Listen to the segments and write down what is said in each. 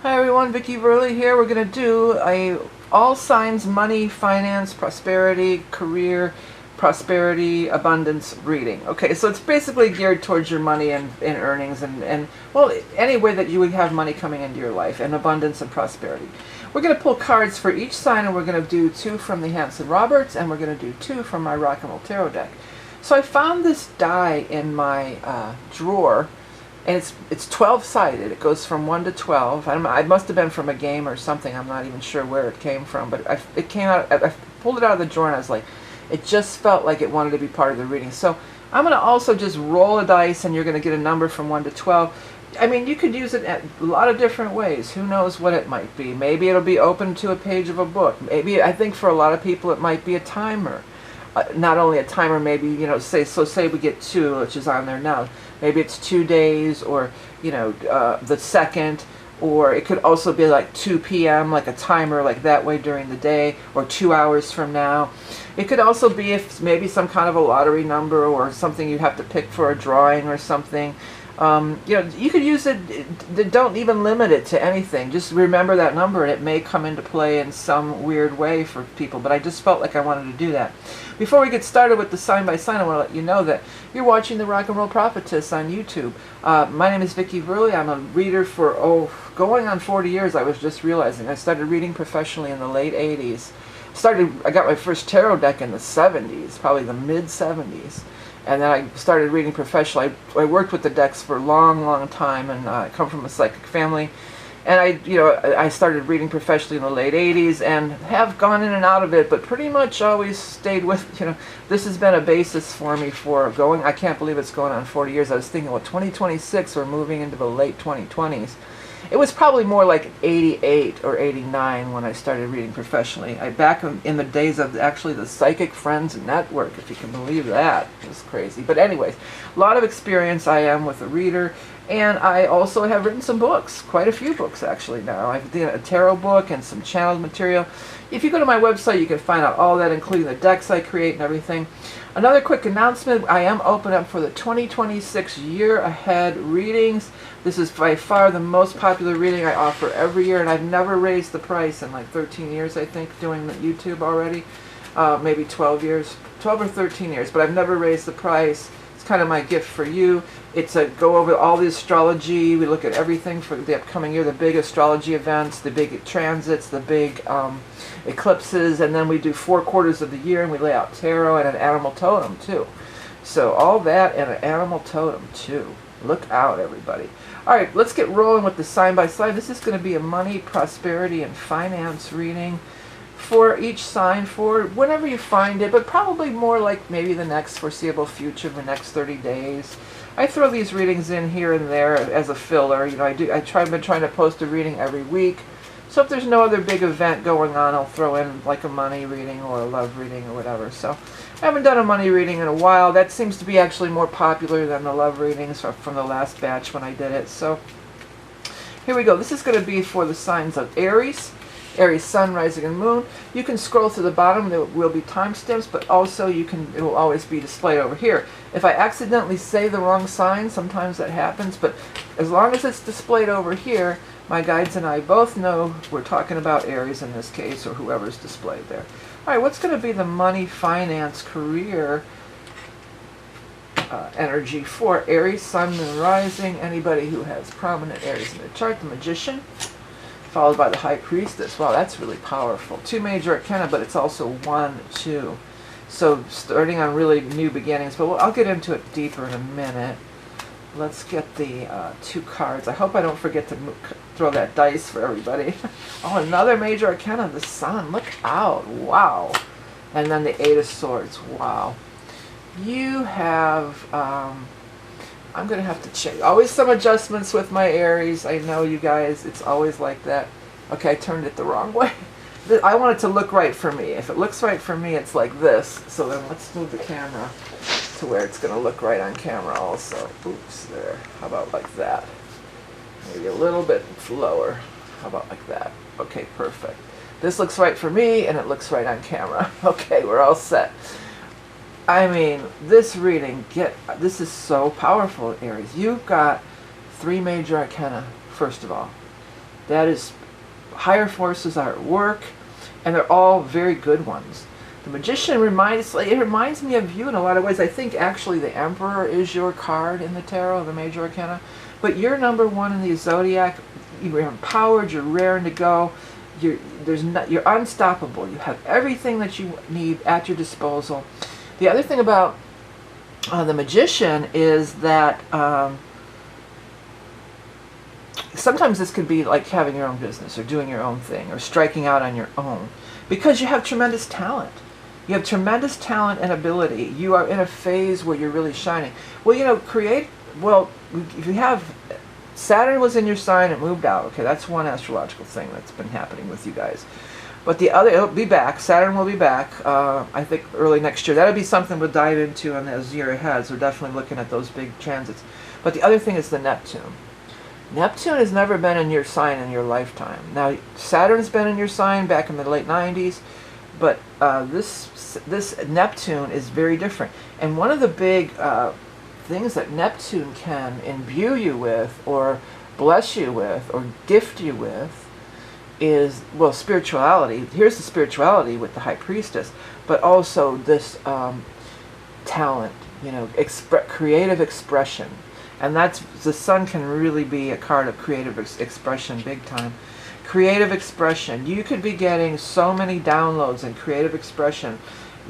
Hi everyone, vickieverlie here. We're going to do a all signs money, finance, prosperity, career, prosperity, abundance reading. Okay, so it's basically geared towards your money and earnings and well, any way that you would have money coming into your life and abundance and prosperity. We're going to pull cards for each sign, and we're going to do 2 from the Hanson Roberts, and we're going to do 2 from my Rock and Roll Tarot deck. So I found this die in my drawer. And it's 12-sided. It goes from 1 to 12. I must have been from a game or something. I'm not even sure where it came from. But it came out. I pulled it out of the drawer, and I was like, it just felt like it wanted to be part of the reading. So I'm going to also just roll a dice, and you're going to get a number from 1 to 12. I mean, you could use it a lot of different ways. Who knows what it might be? Maybe it'll be open to a page of a book. Maybe, I think for a lot of people, it might be a timer. Not only a timer, maybe, you know, say we get 2, which is on there now. Maybe it's 2 days, or, you know, the second, or it could also be like 2 p.m., like a timer, like that way during the day, or 2 hours from now. It could also be if maybe some kind of a lottery number or something you have to pick for a drawing or something. You know, you could use it, don't even limit it to anything. Just remember that number, and it may come into play in some weird way for people, but I just felt like I wanted to do that. Before we get started with the sign by sign, I want to let you know that you're watching the Rock and Roll Prophetess on YouTube. My name is vickieverlie. I'm a reader for, going on 40 years, I was just realizing. I started reading professionally in the late 80s. I got my first tarot deck in the 70s, probably the mid-70s. And then I started reading professionally. I worked with the decks for a long, long time, and I come from a psychic family. And I started reading professionally in the late 80s and have gone in and out of it, but pretty much always stayed with, this has been a basis for me for going. I can't believe it's going on 40 years. I was thinking, well, 2026, we're moving into the late 2020s. It was probably more like 88 or 89 when I started reading professionally. Back in the days of actually the Psychic Friends Network, if you can believe that. It was crazy. But anyways, a lot of experience I am with a reader, and I also have written some books, quite a few books actually now. I've done a tarot book and some channeled material. If you go to my website, you can find out all that, including the decks I create and everything. Another quick announcement, I am open up for the 2026 year ahead readings. This is by far the most popular reading I offer every year, and I've never raised the price in like 13 years, I think, doing the YouTube already. Maybe 12 years, 12 or 13 years, but I've never raised the price. It's kind of my gift for you. It's a go over all the astrology. We look at everything for the upcoming year, the big astrology events, the big transits, the big eclipses, and then we do 4 quarters of the year, and we lay out tarot and an animal totem too. So all that and an animal totem too. Look out, everybody. All right, let's get rolling with the sign by sign. This is going to be a money, prosperity, and finance reading for each sign for whenever you find it, but probably more like maybe the next foreseeable future, the next 30 days. I throw these readings in here and there as a filler. I've been trying to post a reading every week. So if there's no other big event going on, I'll throw in like a money reading or a love reading or whatever. So I haven't done a money reading in a while. That seems to be actually more popular than the love readings from the last batch when I did it. So here we go. This is going to be for the signs of Aries. Aries sun, rising, and moon. You can scroll to the bottom. There will be timestamps, but also it will always be displayed over here. If I accidentally say the wrong sign, sometimes that happens, but as long as it's displayed over here, my guides and I both know we're talking about Aries in this case, or whoever's displayed there. All right, what's going to be the money, finance, career energy for Aries, sun, moon, rising? Anybody who has prominent Aries in their chart, the Magician, followed by the High Priestess. Wow, that's really powerful. 2 major arcana, but it's also 1, 2. So starting on really new beginnings, but I'll get into it deeper in a minute. Let's get the 2 cards. I hope I don't forget to throw that dice for everybody. Oh, another major arcana, the Sun. Look out. Wow. And then the 8 of Swords. Wow. You have... I'm going to have to change. Always some adjustments with my Aries. I know, you guys. It's always like that. Okay, I turned it the wrong way. I want it to look right for me. If it looks right for me, it's like this. So then let's move the camera to where it's going to look right on camera also. Oops, there. How about like that? Maybe a little bit lower. How about like that? Okay, perfect. This looks right for me, and it looks right on camera. Okay, we're all set. I mean, this reading, this is so powerful, Aries. You've got 3 major arcana, first of all. That is, higher forces are at work, and they're all very good ones. The Magician reminds me of you in a lot of ways. I think actually the Emperor is your card in the tarot, the major arcana. But you're number one in the zodiac. You're empowered, you're raring to go. You're unstoppable. You have everything that you need at your disposal. The other thing about the Magician is that sometimes this could be like having your own business or doing your own thing or striking out on your own, because you have tremendous talent. You have tremendous talent and ability. You are in a phase where you're really shining. Well, you know, if you have, Saturn was in your sign, it moved out. Okay, that's one astrological thing that's been happening with you guys. But the other, it'll be back. Saturn will be back, I think, early next year. That'll be something we'll dive into on the year ahead. So we're definitely looking at those big transits. But the other thing is the Neptune. Neptune has never been in your sign in your lifetime. Now, Saturn's been in your sign back in the late 90s. But this Neptune is very different. And one of the big things that Neptune can imbue you with, or bless you with, or gift you with, is, well, spirituality. Here's the spirituality with the High Priestess, but also this talent, you know, creative expression. And that's, the Sun can really be a card of creative expression big time. Creative expression. You could be getting so many downloads in creative expression.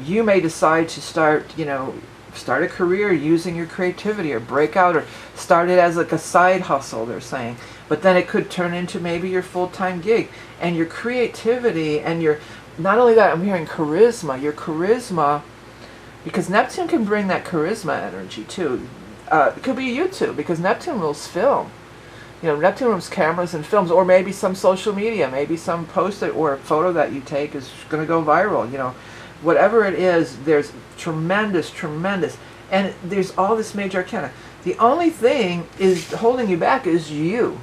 You may decide to start a career using your creativity, or break out, or start it as like a side hustle, they're saying. But then it could turn into maybe your full-time gig. And your creativity and your, not only that, I'm hearing charisma. Your charisma, because Neptune can bring that charisma energy too. It could be YouTube, because Neptune rules film. You know, Neptune rules cameras and films, or maybe some social media, maybe some post or a photo that you take is going to go viral. You know, whatever it is, there's tremendous, and there's all this major arcana. The only thing is holding you back is you.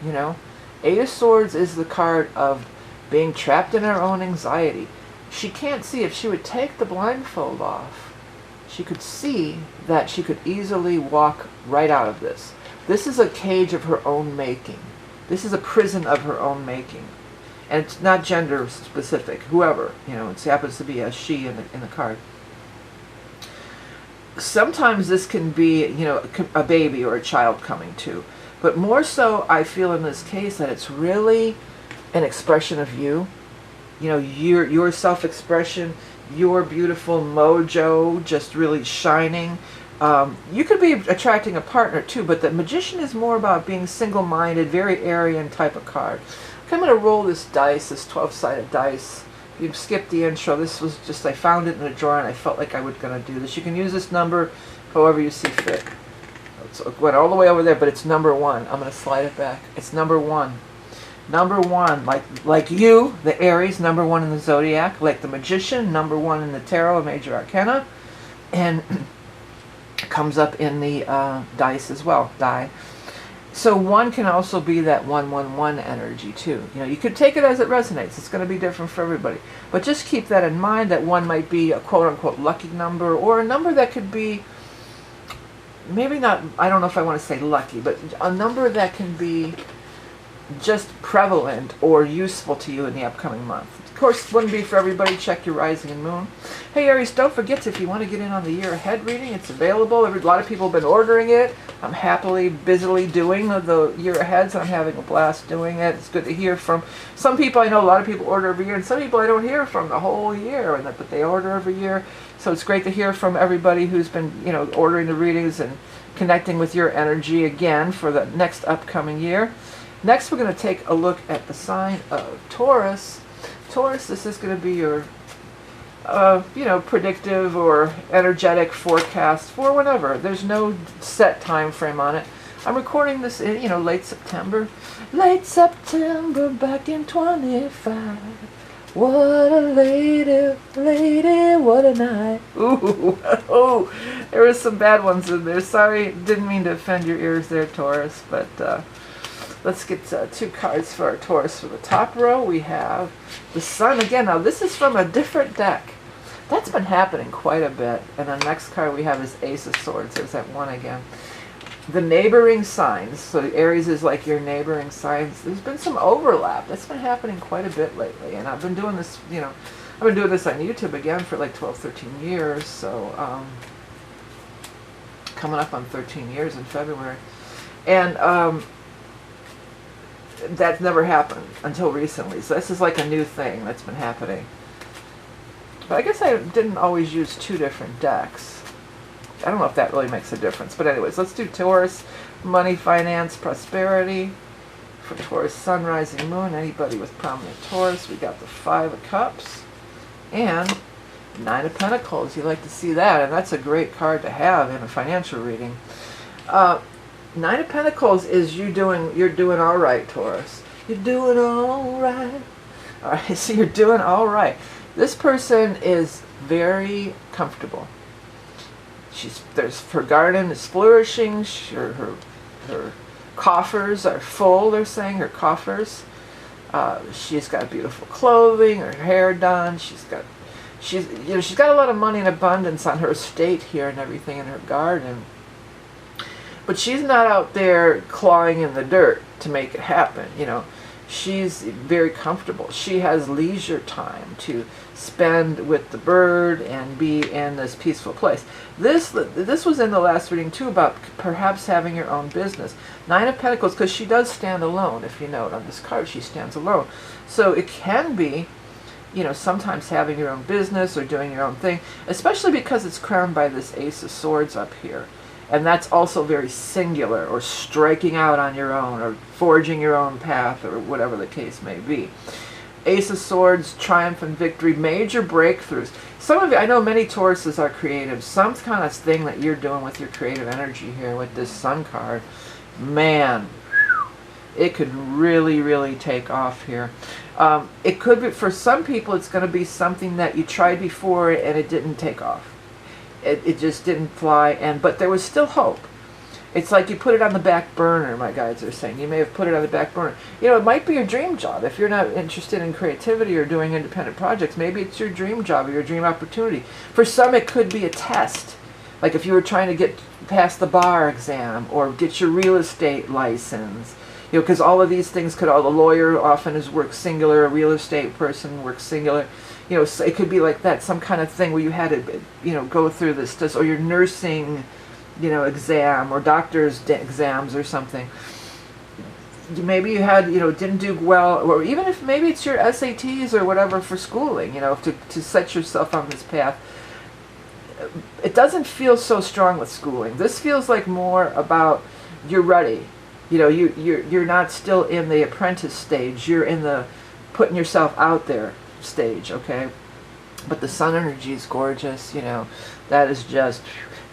You know, Eight of Swords is the card of being trapped in her own anxiety. She can't see, if she would take the blindfold off, she could see that she could easily walk right out of this. This is a cage of her own making. This is a prison of her own making. And it's not gender specific. Whoever, you know, it happens to be a she in the card. Sometimes this can be, you know, a baby or a child coming to. But more so, I feel in this case that it's really an expression of you. You know, your self-expression, your beautiful mojo just really shining. You could be attracting a partner too, but the Magician is more about being single-minded, very Aryan type of card. Okay, I'm going to roll this dice, this 12-sided dice. If you skipped the intro, this was just, I found it in a drawer and I felt like I was going to do this. You can use this number however you see fit. So it went all the way over there, but it's number 1. I'm going to slide it back. It's number 1. Number 1, like you, the Aries, number 1 in the zodiac, like the Magician, number 1 in the tarot, major arcana, and comes up in the dice as well, die. So 1 can also be that 111 energy too. You know, you could take it as it resonates. It's going to be different for everybody. But just keep that in mind, that 1 might be a quote-unquote lucky number, or a number that could be, maybe not, I don't know if I want to say lucky, but a number that can be just prevalent or useful to you in the upcoming month. Of course, wouldn't be for everybody. Check your rising and moon. Hey Aries, don't forget, if you want to get in on the year ahead reading, it's available. A lot of people have been ordering it. I'm happily, busily doing the year aheads. I'm having a blast doing it. It's good to hear from some people. I know a lot of people order every year, and some people I don't hear from the whole year, but they order every year. So it's great to hear from everybody who's been, you know, ordering the readings and connecting with your energy again for the next upcoming year. Next, we're going to take a look at the sign of Taurus. Taurus, this is going to be your, you know, predictive or energetic forecast for whenever. There's no set time frame on it. I'm recording this in, you know, late September. Late September back in 25. What a lady, what a night. Ooh, oh, there was some bad ones in there. Sorry, didn't mean to offend your ears there, Taurus, but let's get 2 cards for our Taurus. For the top row, we have the Sun again. Now, this is from a different deck. That's been happening quite a bit. And the next card we have is Ace of Swords. There's that 1 again. the neighboring signs, so Aries is like your neighboring signs, there's been some overlap. That's been happening quite a bit lately. And I've been doing this, you know, I've been doing this on YouTube again for like 12, 13 years. So coming up on 13 years in February. And that never happened until recently. So this is like a new thing that's been happening. But I guess I didn't always use two different decks. I don't know if that really makes a difference. But anyways, let's do Taurus, money, finance, prosperity. For Taurus, sun, rising, moon, anybody with prominent Taurus. We got the 5 of Cups and 9 of Pentacles. You like to see that, and that's a great card to have in a financial reading. 9 of Pentacles is you're doing all right, Taurus. You're doing all right. All right, so you're doing all right. This person is very comfortable. Her garden is flourishing. Her coffers are full. They're saying her coffers. She's got beautiful clothing. Her hair done. She's got a lot of money in abundance on her estate here and everything in her garden. But she's not out there clawing in the dirt to make it happen. You know, she's very comfortable. She has leisure time to spend with the bird and be in this peaceful place. This was in the last reading too, about perhaps having your own business. 9 of Pentacles, because she does stand alone. If you note on this card, she stands alone. So it can be, you know, sometimes having your own business or doing your own thing, especially because it's crowned by this Ace of Swords up here. And that's also very singular, or striking out on your own, or forging your own path, or whatever the case may be. Ace of Swords, triumph and victory, major breakthroughs. Some of you, I know many Tauruses are creative. Some kind of thing that you're doing with your creative energy here with this Sun card, man, it could really, really take off here. It could be, for some people, it's going to be something that you tried before and it didn't take off. It just didn't fly, but there was still hope. It's like you put it on the back burner, my guides are saying. You may have put it on the back burner. You know, it might be your dream job. If you're not interested in creativity or doing independent projects, maybe it's your dream job or your dream opportunity. For some, it could be a test. Like if you were trying to get past the bar exam or get your real estate license. You know, because all of these things could, the lawyer often is work singular, a real estate person works singular. You know, so it could be like that, some kind of thing where you had to, you know, go through this test, or your nursing, you know, exam, or doctor's exams or something. Maybe you had, you know, didn't do well, or even if maybe it's your SATs or whatever for schooling, you know, to set yourself on this path. It doesn't feel so strong with schooling. This feels like more about you're ready. You know, you're not still in the apprentice stage. You're in the putting yourself out there stage, okay? But the sun energy is gorgeous, you know. That is just,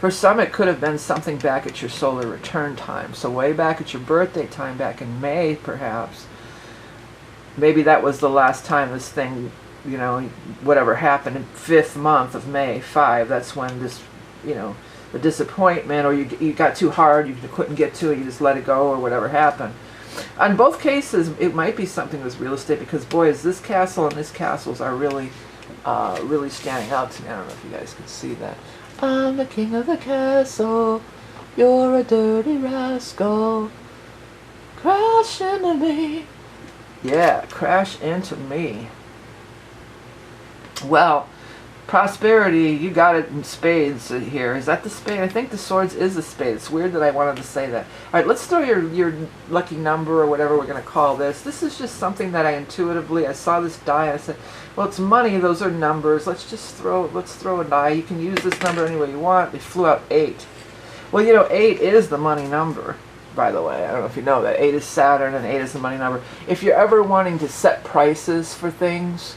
for some it could have been something back at your solar return time. So way back at your birthday time, back in May perhaps. Maybe that was the last time this thing, you know, whatever happened in 5th month of May, 5, that's when this, you know, the disappointment, or you got too hard, you couldn't get to it, you just let it go, or whatever happened. On both cases, it might be something with real estate, because boys, this castle and these castles are really, really standing out to me. I don't know if you guys can see that. I'm the king of the castle, you're a dirty rascal, crash into me. Yeah, crash into me. Well, prosperity, you got it in spades here. Is that the spade? I think the swords is the spade. It's weird that I wanted to say that. All right, let's throw your lucky number, or whatever we're going to call this. This is just something that I intuitively, I saw this die and I said, well, it's money, those are numbers. Let's throw a die. You can use this number any way you want. It flew out 8. Well, you know, 8 is the money number, by the way. I don't know if you know that. 8 is Saturn and 8 is the money number. If you're ever wanting to set prices for things,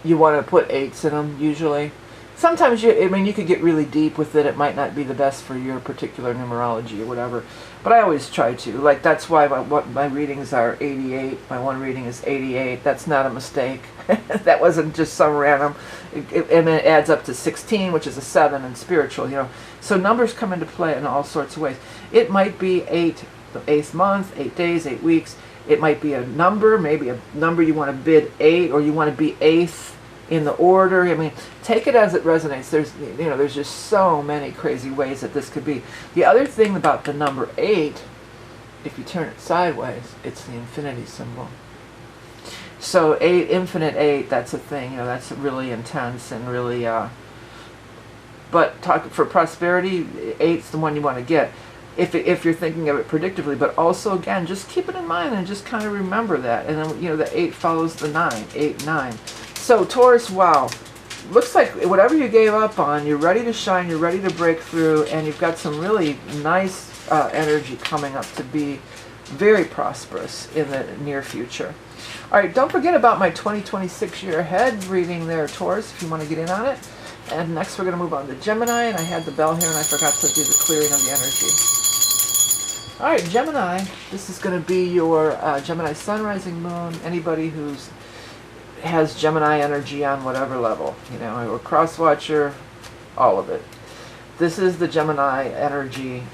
you want to put 8s in them, usually. Sometimes, I mean, you could get really deep with it. It might not be the best for your particular numerology or whatever. But I always try to. Like, that's why my readings are 88. My one reading is 88. That's not a mistake. That wasn't just some random. And then it adds up to 16, which is a 7 in spiritual, you know. So numbers come into play in all sorts of ways. It might be 8, the 8th month, 8 days, 8 weeks. It might be a number, maybe a number you want to bid 8, or you want to be 8th in the order. I mean, take it as it resonates. There's just so many crazy ways that this could be. The other thing about the number 8, if you turn it sideways, it's the infinity symbol. So 8, infinite 8, that's a thing. That's really intense and really. But for prosperity, 8's the one you want to get. If you're thinking of it predictively, but also again, just keep it in mind and just kind of remember that. And then the 8 follows the 9, 8, 9. So Taurus, wow, looks like whatever you gave up on, you're ready to shine, you're ready to break through, and you've got some really nice energy coming up to be very prosperous in the near future. All right, don't forget about my 2026 year ahead reading there, Taurus, if you want to get in on it. And next we're going to move on to Gemini, and I had the bell here and I forgot to do the clearing of the energy. All right, Gemini, this is going to be your Gemini sun, rising, moon, anybody who's has Gemini energy on whatever level, or cross watcher, all of it. This is the Gemini energy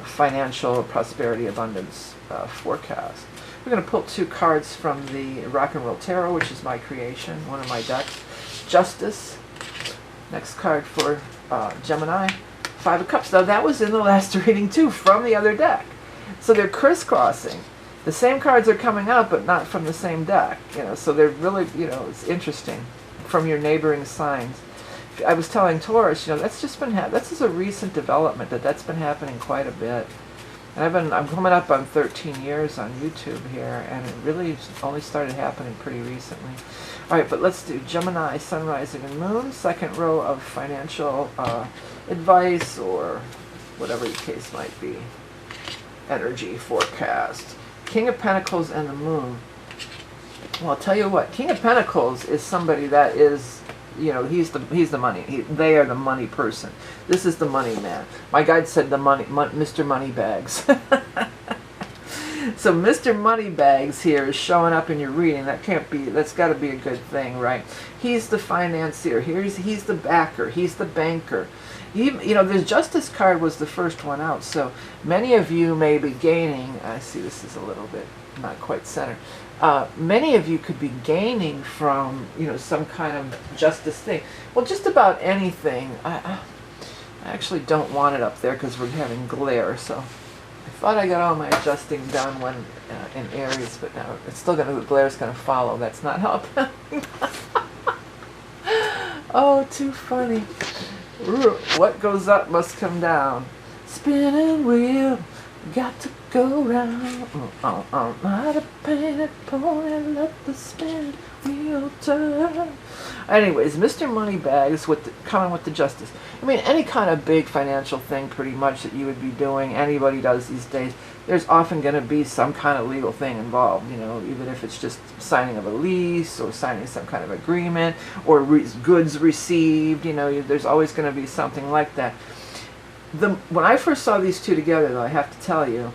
financial prosperity abundance forecast. We're going to pull 2 cards from the Rock and Roll Tarot, which is my creation, one of my decks. Justice. Next card for Gemini, 5 of Cups. Now that was in the last reading too, from the other deck. So they're crisscrossing. The same cards are coming out, but not from the same deck. So they're really, it's interesting from your neighboring signs. I was telling Taurus, that's just been this is a recent development that's been happening quite a bit. And I'm coming up on 13 years on YouTube here, and it really only started happening pretty recently. All right, but let's do Gemini, Sun, Rising, and Moon, second row of financial advice, or whatever the case might be. Energy forecast. King of Pentacles and the Moon. Well, I'll tell you what, King of Pentacles is somebody that is, he's the money. They are the money person. This is the money man. My guide said Mr. Moneybags. So Mr. Moneybags here is showing up in your reading. That's got to be a good thing, right? He's the financier. He's the backer. He's the banker. The Justice card was the first one out, so many of you may be gaining. I see this is a little bit not quite centered. Many of you could be gaining from some kind of justice thing. Well, just about anything. I actually don't want it up there because we're having glare, so I thought I got all my adjusting done when in Aries, but now it's still the glare's going to follow. That's not helping. Oh, too funny. What goes up must come down. Spinning wheel, got to go round. Not a painted pony, let the spinning wheel turn. Anyways, Mr. Moneybags coming with the Justice. I mean, any kind of big financial thing pretty much that you would be doing, anybody does these days, there's often going to be some kind of legal thing involved, even if it's just signing of a lease or signing some kind of agreement or goods received, there's always going to be something like that. When I first saw these two together, though, I have to tell you,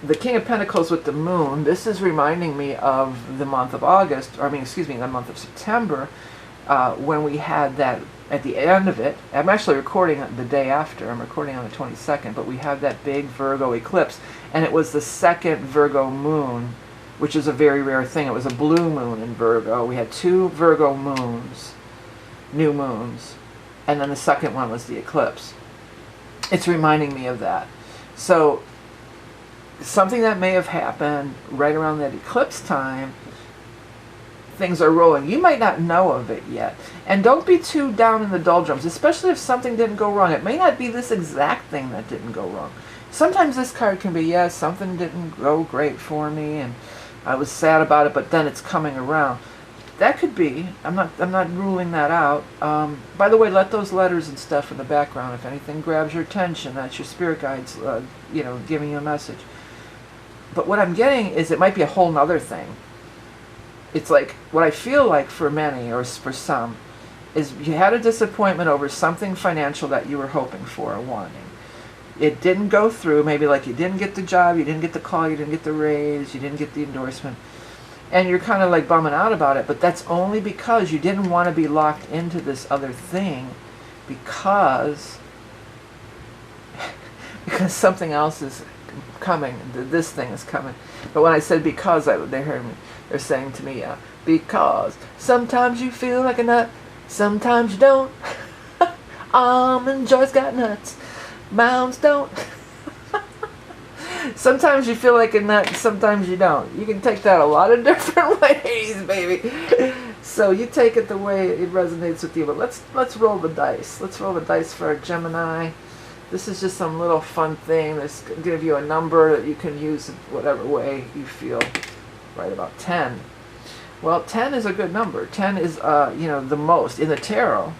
the King of Pentacles with the Moon, this is reminding me of the month of August, the month of September, when we had that, at the end of it, I'm actually recording the day after, I'm recording on the 22nd, but we had that big Virgo eclipse, and it was the second Virgo moon, which is a very rare thing. It was a blue moon in Virgo. We had 2 Virgo moons, new moons, and then the second one was the eclipse. It's reminding me of that. So, something that may have happened right around that eclipse time, things are rolling. You might not know of it yet. And don't be too down in the doldrums, especially if something didn't go wrong. It may not be this exact thing that didn't go wrong. Sometimes this card can be, yes, something didn't go great for me, and I was sad about it, but then it's coming around. That could be. I'm not ruling that out. By the way, let those letters and stuff in the background. If anything grabs your attention, that's your spirit guides, giving you a message. But what I'm getting is it might be a whole nother thing. It's like, what I feel like for many, or for some, is you had a disappointment over something financial that you were hoping for or wanting. It didn't go through, maybe like you didn't get the job, you didn't get the call, you didn't get the raise, you didn't get the endorsement. And you're kind of like bumming out about it, but that's only because you didn't want to be locked into this other thing because something else is coming, this thing is coming. But when I said because, they heard me. They're saying to me, Because sometimes you feel like a nut, sometimes you don't. Almond Joy's got nuts, mounds don't. Sometimes you feel like a nut, sometimes you don't. You can take that a lot of different ways, baby. So you take it the way it resonates with you. But let's roll the dice. Let's roll the dice for a Gemini. This is just some little fun thing. This will give you a number that you can use in whatever way you feel. Right about 10. Well, 10 is a good number. 10 is, you know, the most. In the tarot,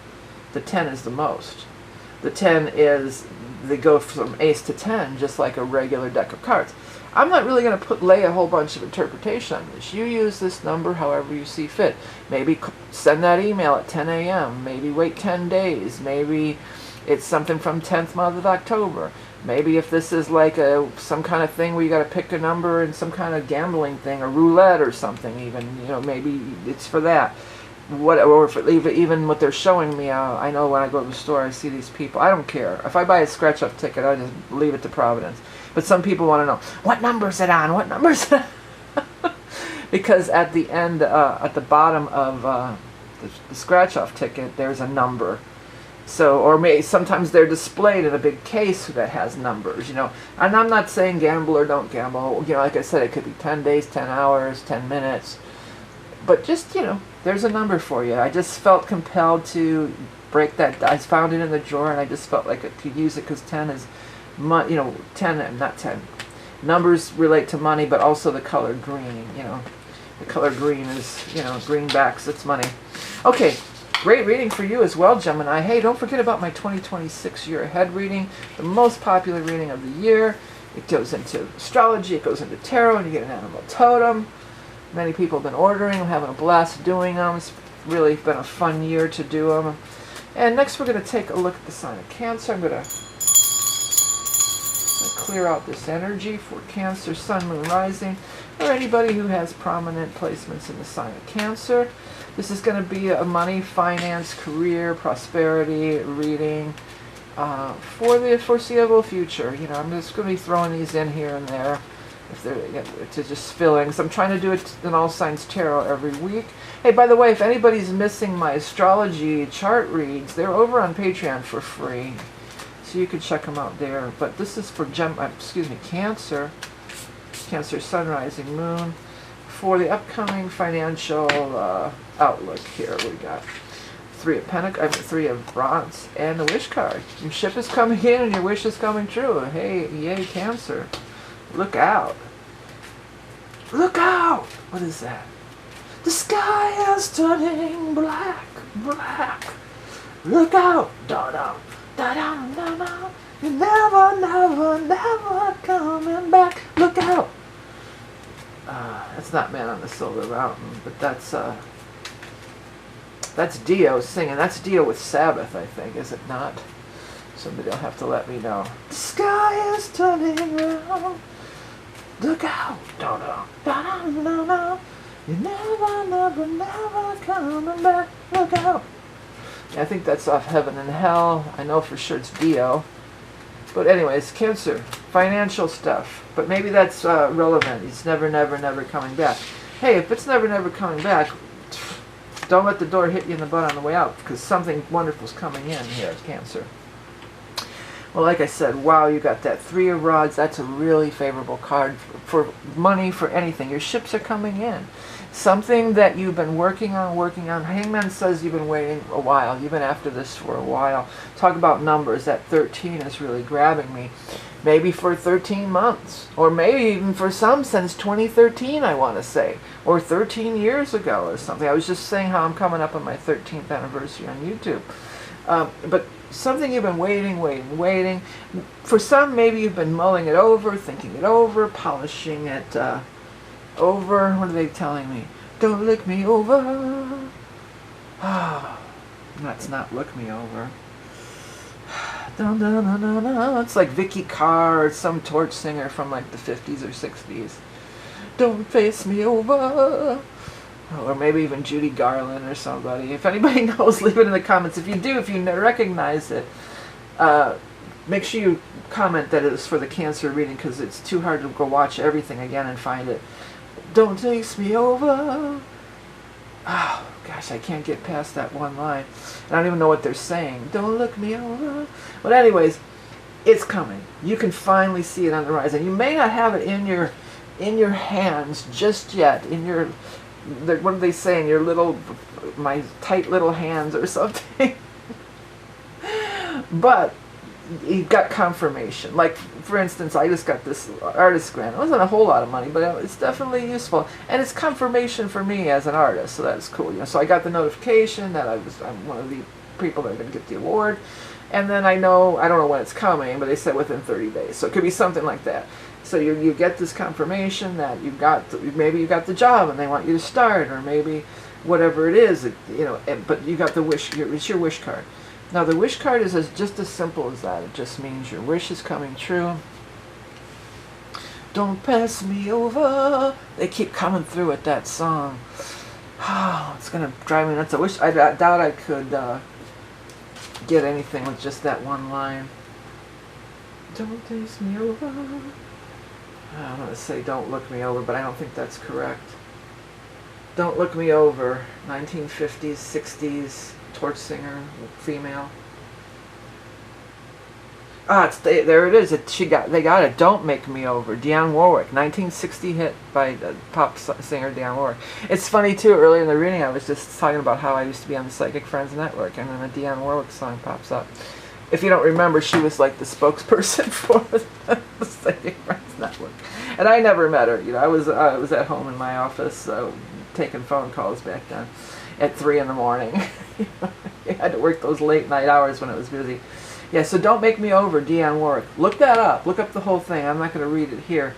the 10 is the most. The 10 is, they go from ace to 10, just like a regular deck of cards. I'm not really going to lay a whole bunch of interpretation on this. You use this number however you see fit. Maybe send that email at 10 a.m. Maybe wait 10 days. Maybe it's something from 10th month of October. Maybe if this is like some kind of thing where you got to pick a number in some kind of gambling thing, or roulette or something even, you know, maybe it's for that. Or if even what they're showing me, I know when I go to the store, I see these people. I don't care. If I buy a scratch-off ticket, I just leave it to Providence. But some people want to know, what number is it on? What number is it on? Because at the end, at the bottom of the scratch-off ticket, there's a number. So, or sometimes they're displayed in a big case that has numbers, you know. And I'm not saying gamble or don't gamble. You know, like I said, it could be 10 days, 10 hours, 10 minutes. But just, you know, there's a number for you. I just felt compelled to break that. I found it in the drawer, and I just felt like I could use it because 10 is, you know, 10, not 10. Numbers relate to money, but also the color green, you know. The color green is, you know, greenbacks, it's money. Okay. Great reading for you as well, Gemini. Hey, don't forget about my 2026 year ahead reading, the most popular reading of the year. It goes into astrology, it goes into tarot, and you get an animal totem. Many people have been ordering. I'm having a blast doing them. It's really been a fun year to do them. And next we're going to take a look at the sign of Cancer. I'm going to clear out this energy for Cancer, Sun, Moon, Rising, or anybody who has prominent placements in the sign of Cancer. This is going to be a money, finance, career, prosperity reading for the foreseeable future. You know, I'm just going to be throwing these in here and there if they're to just filling. So I'm trying to do it in All Signs Tarot every week. Hey, by the way, if anybody's missing my astrology chart reads, they're over on Patreon for free, so you can check them out there. But this is for Cancer, Cancer, Sun, Rising, Moon. For the upcoming financial outlook here, we got Three of Pentacles, Three of Bronze, and the Wish card. Your ship is coming in and your wish is coming true. Hey, yay, Cancer. Look out. Look out! What is that? The sky is turning black, black. Look out! Da-da, da-da, da-da. You're never, never, never coming back. Look out! That's not Man on the Silver Mountain, but that's Dio singing. That's Dio with Sabbath, I think, is it not? Somebody will have to let me know. The sky is turning around. Look out! Da-da, da-da, da-da. You're never, never, never coming back. Look out! I think that's off Heaven and Hell. I know for sure it's Dio. But anyways, Cancer, financial stuff. But maybe that's relevant. It's never, never, never coming back. Hey, if it's never, never coming back, don't let the door hit you in the butt on the way out, because something wonderful's coming in here at Cancer. Well, like I said, wow, you got that Three of Rods. That's a really favorable card for money, for anything. Your ships are coming in. Something that you've been working on. Hangman says you've been waiting a while. You've been after this for a while. Talk about numbers. That 13 is really grabbing me. Maybe for 13 months. Or maybe even for some since 2013, I want to say. Or 13 years ago or something. I was just saying how I'm coming up on my 13th anniversary on YouTube. But something you've been waiting. For some, maybe you've been mulling it over, thinking it over, polishing it over. What are they telling me? Don't look me over. That's not look me over. Dun, dun, dun, dun, dun. It's like Vickie or some torch singer from like the 50s or 60s. Don't face me over. Or maybe even Judy Garland or somebody. If anybody knows, leave it in the comments. If you do, if you recognize it, make sure you comment that it is for the Cancer reading, because it's too hard to go watch everything again and find it. Don't chase me over. Oh, gosh, I can't get past that one line. I don't even know what they're saying. Don't look me over. But anyways, it's coming. You can finally see it on the horizon. You may not have it in your hands just yet. In your, what do they say? In your little, my tight little hands or something. But you got confirmation. Like, for instance, I just got this artist grant. It wasn't a whole lot of money, but it's definitely useful. And it's confirmation for me as an artist, so that's cool. You know, so I got the notification that I'm one of the people that are going to get the award. And then I don't know when it's coming, but they said within 30 days. So it could be something like that. So you get this confirmation that maybe you got the job and they want you to start, or maybe whatever it is, you know, but you got the wish, it's your wish card. Now the wish card is just as simple as that. It just means your wish is coming true. Don't pass me over. They keep coming through with that song. Oh, it's going to drive me nuts. I doubt I could get anything with just that one line. Don't pass me over. I'm going to say don't look me over, but I don't think that's correct. Don't look me over. 1950s, 60s. Torch singer, female. There it is. They got it. Don't Make Me Over. Dionne Warwick, 1960 hit by pop singer Dionne Warwick. It's funny too. Earlier in the reading, I was just talking about how I used to be on the Psychic Friends Network, and then a Dionne Warwick song pops up. If you don't remember, she was like the spokesperson for the Psychic Friends Network, and I never met her. You know, I was at home in my office taking phone calls back then at 3 in the morning. You had to work those late night hours when it was busy. Yeah, so Don't Make Me Over, Dionne Warwick. Look that up. Look up the whole thing. I'm not going to read it here,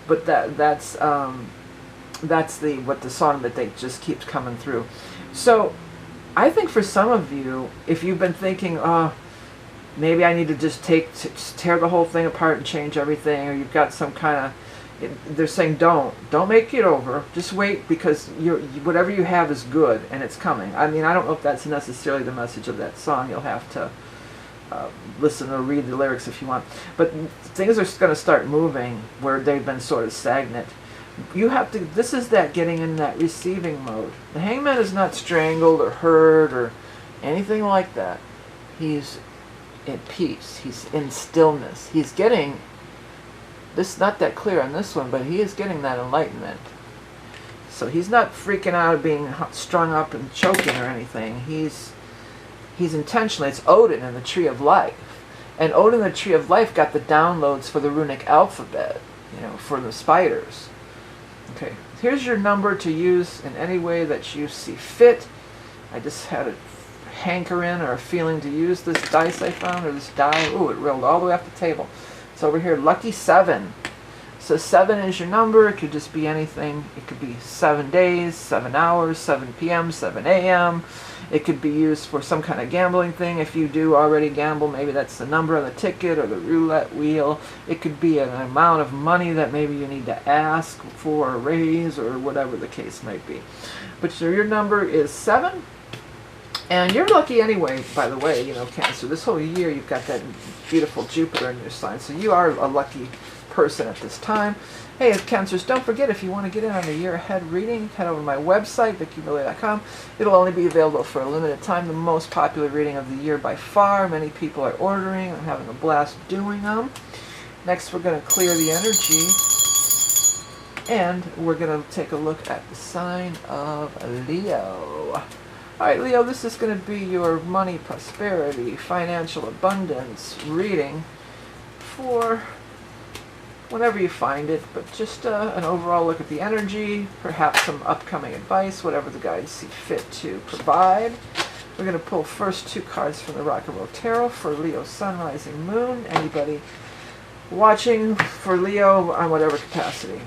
but that's what the song that they just keeps coming through. So I think for some of you, if you've been thinking, oh, maybe I need to just tear the whole thing apart and change everything, or you've got some kind of, they're saying don't make it over. Just wait, because whatever you have is good and it's coming. I mean, I don't know if that's necessarily the message of that song. You'll have to listen or read the lyrics if you want. But things are going to start moving where they've been sort of stagnant. You have to. This is that getting in that receiving mode. The Hangman is not strangled or hurt or anything like that. He's at peace. He's in stillness. He's getting. This is not that clear on this one, but he is getting that enlightenment. So he's not freaking out, being strung up and choking or anything. He's intentionally. It's Odin in the Tree of Life, and Odin in the Tree of Life got the downloads for the runic alphabet, you know, for the spiders. Okay, here's your number to use in any way that you see fit. I just had a hankering or a feeling to use this dice I found, or this die. Ooh, it rolled all the way up the table. It's over here, lucky 7. So 7 is your number. It could just be anything. It could be 7 days, 7 hours, 7 p.m., 7 a.m. It could be used for some kind of gambling thing. If you do already gamble, maybe that's the number on the ticket or the roulette wheel. It could be an amount of money that maybe you need to ask for a raise, or whatever the case might be. But so your number is 7. And you're lucky anyway, by the way, you know, Cancer. This whole year you've got that beautiful Jupiter in your sign. So you are a lucky person at this time. Hey, Cancers, don't forget, if you want to get in on the year ahead reading, head over to my website, vickieverlie.com. It'll only be available for a limited time. The most popular reading of the year by far. Many people are ordering. I'm having a blast doing them. Next, we're going to clear the energy. And we're going to take a look at the sign of Leo. Alright, Leo, this is going to be your money, prosperity, financial abundance reading for whenever you find it, but just an overall look at the energy, perhaps some upcoming advice, whatever the guides see fit to provide. We're going to pull first 2 cards from the Rock and Roll Tarot for Leo, Sun, Rising, Moon. Anybody watching for Leo on whatever capacity.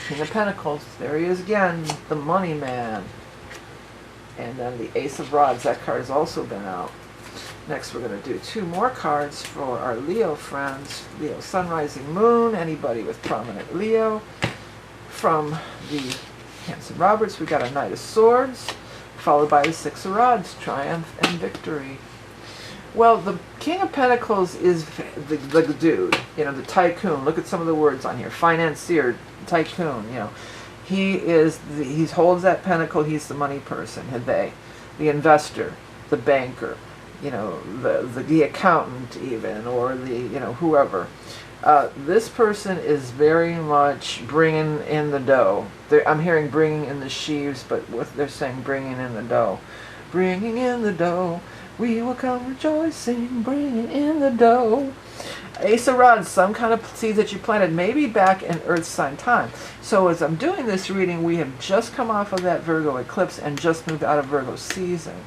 King of Pentacles, there he is again, the Money Man. And then the Ace of Rods, that card has also been out. Next, we're going to do 2 more cards for our Leo friends. Leo, Sun, Rising, Moon. Anybody with prominent Leo. From the Hanson Roberts, we got a Knight of Swords, followed by the 6 of Rods, Triumph and Victory. Well, the King of Pentacles is the dude, you know, the tycoon. Look at some of the words on here. Financier, tycoon, you know. He holds that pentacle. He's the money person. They, the investor, the banker, you know, the accountant even, or the, you know, whoever. This person is very much bringing in the dough. I'm hearing bringing in the sheaves, but what they're saying, bringing in the dough. Bringing in the dough, we will come rejoicing, bringing in the dough. Ace of Rods, some kind of seeds that you planted, maybe back in Earth sign time. So as I'm doing this reading, we have just come off of that Virgo eclipse and just moved out of Virgo season.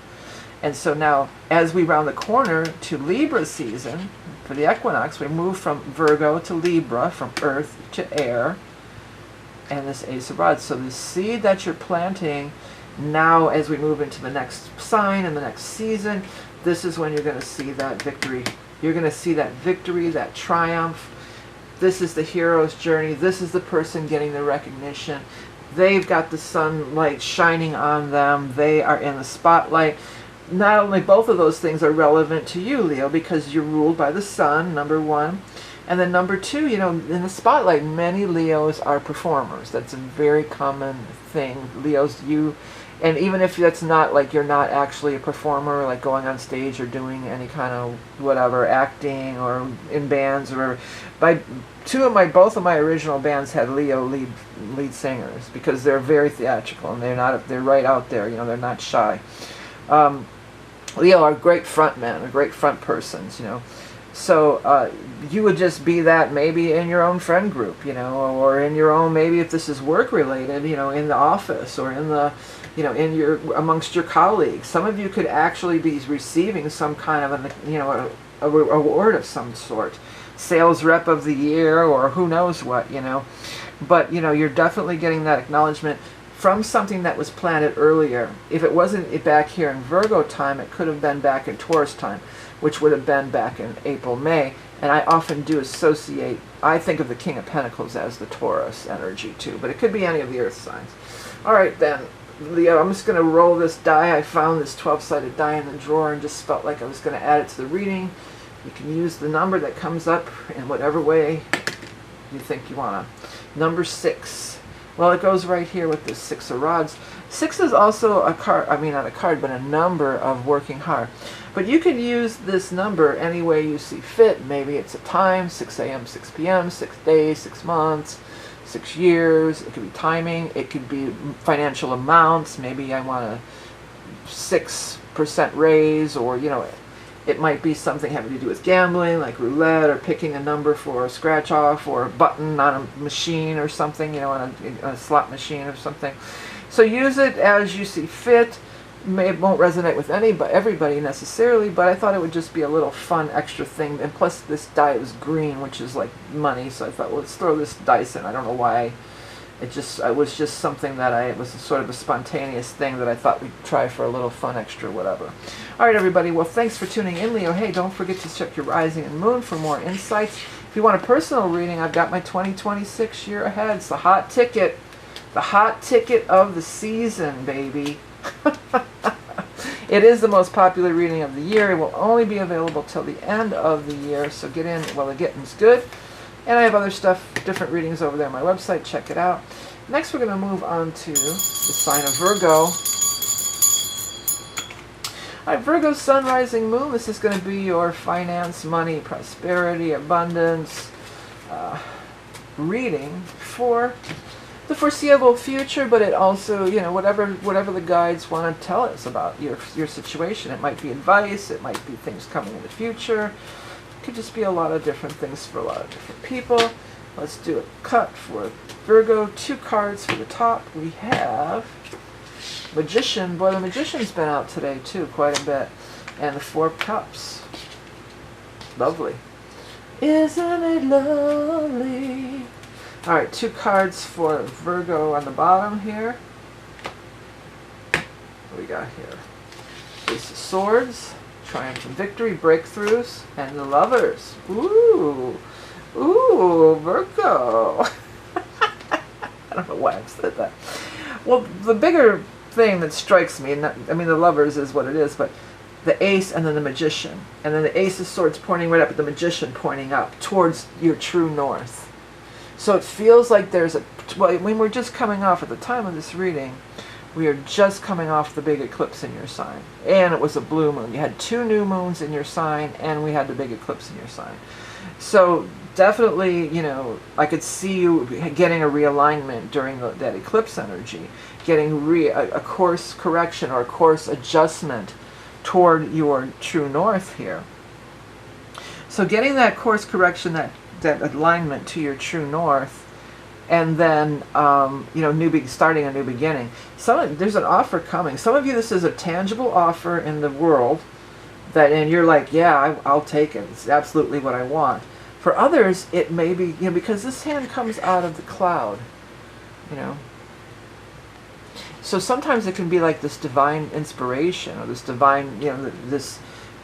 And so now, as we round the corner to Libra season, for the equinox, we move from Virgo to Libra, from Earth to air, and this Ace of Rods. So the seed that you're planting now, as we move into the next sign and the next season, this is when you're going to see that victory. You're going to see that victory, that triumph. This is the hero's journey. This is the person getting the recognition. They've got the sunlight shining on them. They are in the spotlight. Not only both of those things are relevant to you, Leo, because you're ruled by the sun, number one. And then number two, you know, in the spotlight, many Leos are performers. That's a very common thing. Leos, and even if that's not, like, you're not actually a performer, like going on stage or doing any kind of whatever, acting or in bands or whatever. Both of my original bands had Leo lead singers, because they're very theatrical and they're right out there, you know, they're not shy. Leo are great front men, great front persons, you know. So you would just be that maybe in your own friend group, you know, or in your own, maybe if this is work related, you know, in the office or in the, you know, amongst your colleagues. Some of you could actually be receiving some kind of a, you know, a award of some sort, sales rep of the year, or who knows what, you know. But, you know, you're definitely getting that acknowledgement from something that was planted earlier. If it wasn't back here in Virgo time, it could have been back in Taurus time, which would have been back in April, May. And I often do associate, I think of the King of Pentacles as the Taurus energy too, but it could be any of the earth signs. All right then, Leo, I'm just going to roll this die. I found this 12-sided die in the drawer and just felt like I was going to add it to the reading. You can use the number that comes up in whatever way you think you want to. Number 6. Well, it goes right here with the 6 of Rods. 6 is also a card, I mean not a card, but a number of working hard. But you can use this number any way you see fit. Maybe it's a time, 6 a.m., 6 p.m., 6 days, 6 months, 6 years. It could be timing. It could be financial amounts. Maybe I want a 6% raise, or, you know, it might be something having to do with gambling, like roulette, or picking a number for a scratch off, or a button on a machine or something, you know, on a slot machine or something. So use it as you see fit. It won't resonate with everybody necessarily, but I thought it would just be a little fun extra thing. And plus this die was green, which is like money, so I thought, well, let's throw this dice in. I don't know why. It was just something that it was sort of a spontaneous thing that I thought we'd try for a little fun extra whatever. All right, everybody. Well, thanks for tuning in, Leo. Hey, don't forget to check your rising and moon for more insights. If you want a personal reading, I've got my 2026 year ahead. It's the hot ticket. The hot ticket of the season, baby. It is the most popular reading of the year. It will only be available till the end of the year, so get in while the getting's good. And I have other stuff, different readings over there on my website. Check it out. Next, we're going to move on to the sign of Virgo. All right, Virgo, sun, rising, moon. This is going to be your finance, money, prosperity, abundance reading for the foreseeable future, but it also, you know, whatever the guides want to tell us about your situation. It might be advice. It might be things coming in the future. Could just be a lot of different things for a lot of different people. Let's do a cut for Virgo. 2 cards for the top. We have Magician. Boy, the Magician's been out today too, quite a bit. And the 4 of Cups. Lovely. Isn't it lovely? All right, 2 cards for Virgo on the bottom here. What do we got here? Ace of Swords. Triumph and victory, breakthroughs, and the Lovers. Ooh, ooh, Virgo. I don't know why I said that. Well, the bigger thing that strikes me, I mean, the Lovers is what it is, but the Ace and then the Magician, and then the Ace of Swords pointing right up at the Magician pointing up towards your true north. So it feels like there's a, well, when we're just coming off at the time of this reading, we are just coming off the big eclipse in your sign. And it was a blue moon. You had 2 new moons in your sign, and we had the big eclipse in your sign. So definitely, you know, I could see you getting a realignment during that eclipse energy, getting a course correction or a course adjustment toward your true north here. So getting that course correction, that alignment to your true north, and then, you know, starting a new beginning. There's an offer coming. Some of you, this is a tangible offer in the world, and you're like, yeah, I'll take it. It's absolutely what I want. For others, it may be, you know, because this hand comes out of the cloud, you know. So sometimes it can be like this divine inspiration, or this divine, you know,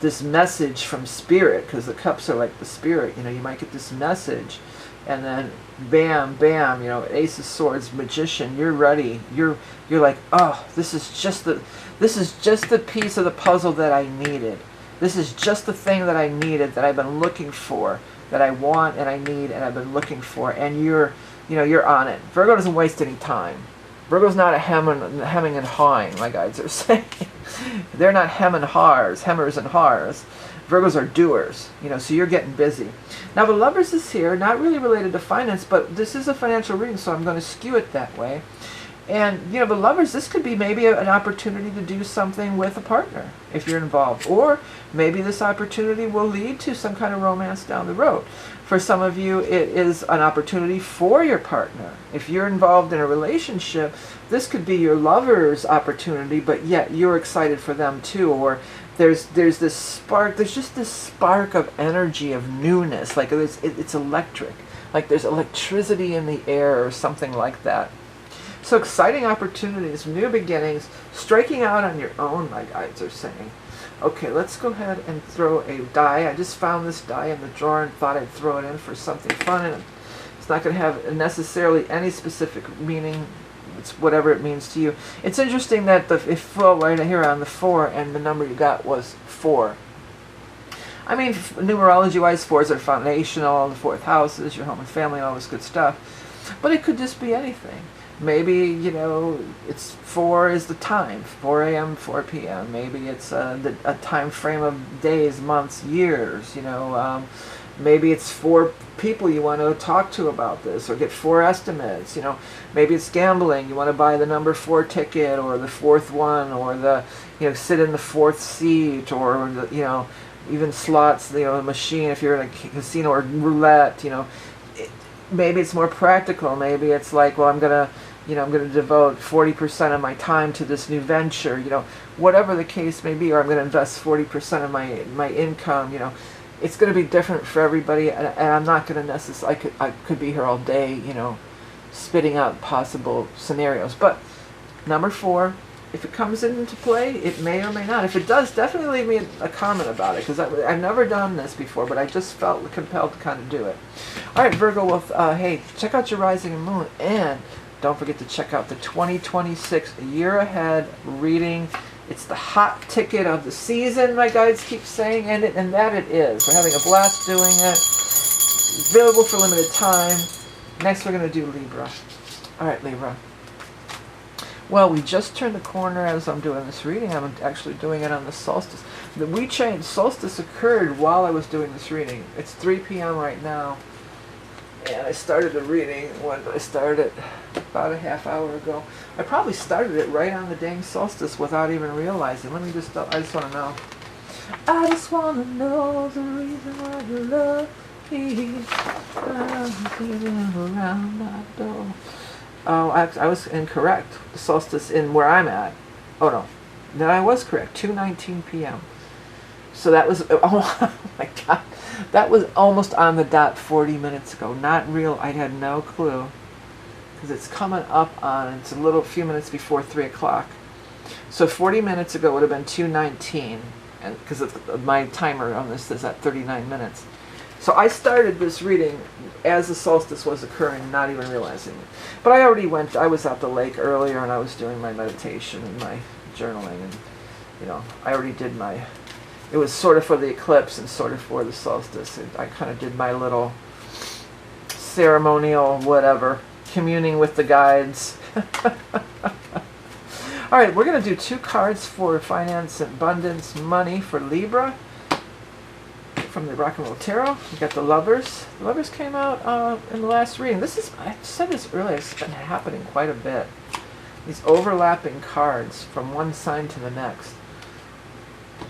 this message from spirit, because the cups are like the spirit, you know. You might get this message, and then bam, bam, you know, Ace of Swords, Magician, you're ready. You're like, oh, this is just the piece of the puzzle that I needed. This is just the thing that I needed, that I've been looking for, that I want and I need and I've been looking for, and you're on it. Virgo doesn't waste any time. Virgo's not a hemming and hawing, my guides are saying. They're not hemmers and haws. Virgos are doers, you know, so you're getting busy. Now the Lovers is here, not really related to finance, but this is a financial reading, so I'm going to skew it that way. And, you know, the Lovers, this could be maybe an opportunity to do something with a partner, if you're involved. Or maybe this opportunity will lead to some kind of romance down the road. For some of you, it is an opportunity for your partner. If you're involved in a relationship, this could be your lover's opportunity, but yet you're excited for them too. Or there's this spark, there's just this spark of energy, of newness, like it's electric. Like there's electricity in the air or something like that. So exciting opportunities, new beginnings, striking out on your own, my guides are saying. Okay, let's go ahead and throw a die. I just found this die in the drawer and thought I'd throw it in for something fun. And it's not going to have necessarily any specific meaning. It's whatever it means to you. It's interesting that it fell right here on the 4, and the number you got was 4. I mean, numerology-wise, 4s are foundational, the 4th house is your home and family, all this good stuff. But it could just be anything. Maybe, you know, it's 4 is the time, 4 a.m., 4 p.m. Maybe it's a time frame of days, months, years, you know. Maybe it's 4 people you want to talk to about this, or get 4 estimates, you know. Maybe it's gambling. You want to buy the number 4 ticket, or the 4th one, or you know, sit in the 4th seat, or you know, even slots, you know, a machine if you're in a casino, or roulette, you know. Maybe it's more practical. Maybe it's like, well, I'm gonna devote 40% of my time to this new venture, you know, whatever the case may be, or I'm going to invest 40% of my income, you know. It's going to be different for everybody, and I'm not going to necessarily, I could be here all day, you know, spitting out possible scenarios. But number 4, if it comes into play, it may or may not. If it does, definitely leave me a comment about it, because I've never done this before, but I just felt compelled to kind of do it. All right, Virgo, well, hey, check out your rising and moon, and don't forget to check out the 2026 year ahead reading. It's the hot ticket of the season, my guides keep saying, and that it is. We're having a blast doing it. Available for limited time. Next, we're going to do Libra. All right, Libra. Well, we just turned the corner as I'm doing this reading. I'm actually doing it on the solstice. The solstice occurred while I was doing this reading. It's 3 p.m. right now. And I started the reading when I started about a half hour ago. I probably started it right on the dang solstice without even realizing. I just want to know. I just want to know the reason why you love me. Around my door. Oh, I was incorrect. The solstice in where I'm at. Oh no. No, I was correct. 2:19 p.m. So that was, oh my God. That was almost on the dot 40 minutes ago. Not real. I had no clue. Because it's coming up on, it's a few minutes before 3 o'clock. So 40 minutes ago would have been 2:19. And because of my timer on this is at 39 minutes. So I started this reading as the solstice was occurring, not even realizing it. But I was at the lake earlier, and I was doing my meditation and my journaling. And, you know, I already did it was sort of for the eclipse and sort of for the solstice. And I kind of did my little ceremonial whatever, communing with the guides. All right, we're going to do 2 cards for finance, abundance, money for Libra from the Rock and Roll Tarot. We got the Lovers. The Lovers came out in the last reading. This is, I said this earlier, it's been happening quite a bit. These overlapping cards from one sign to the next.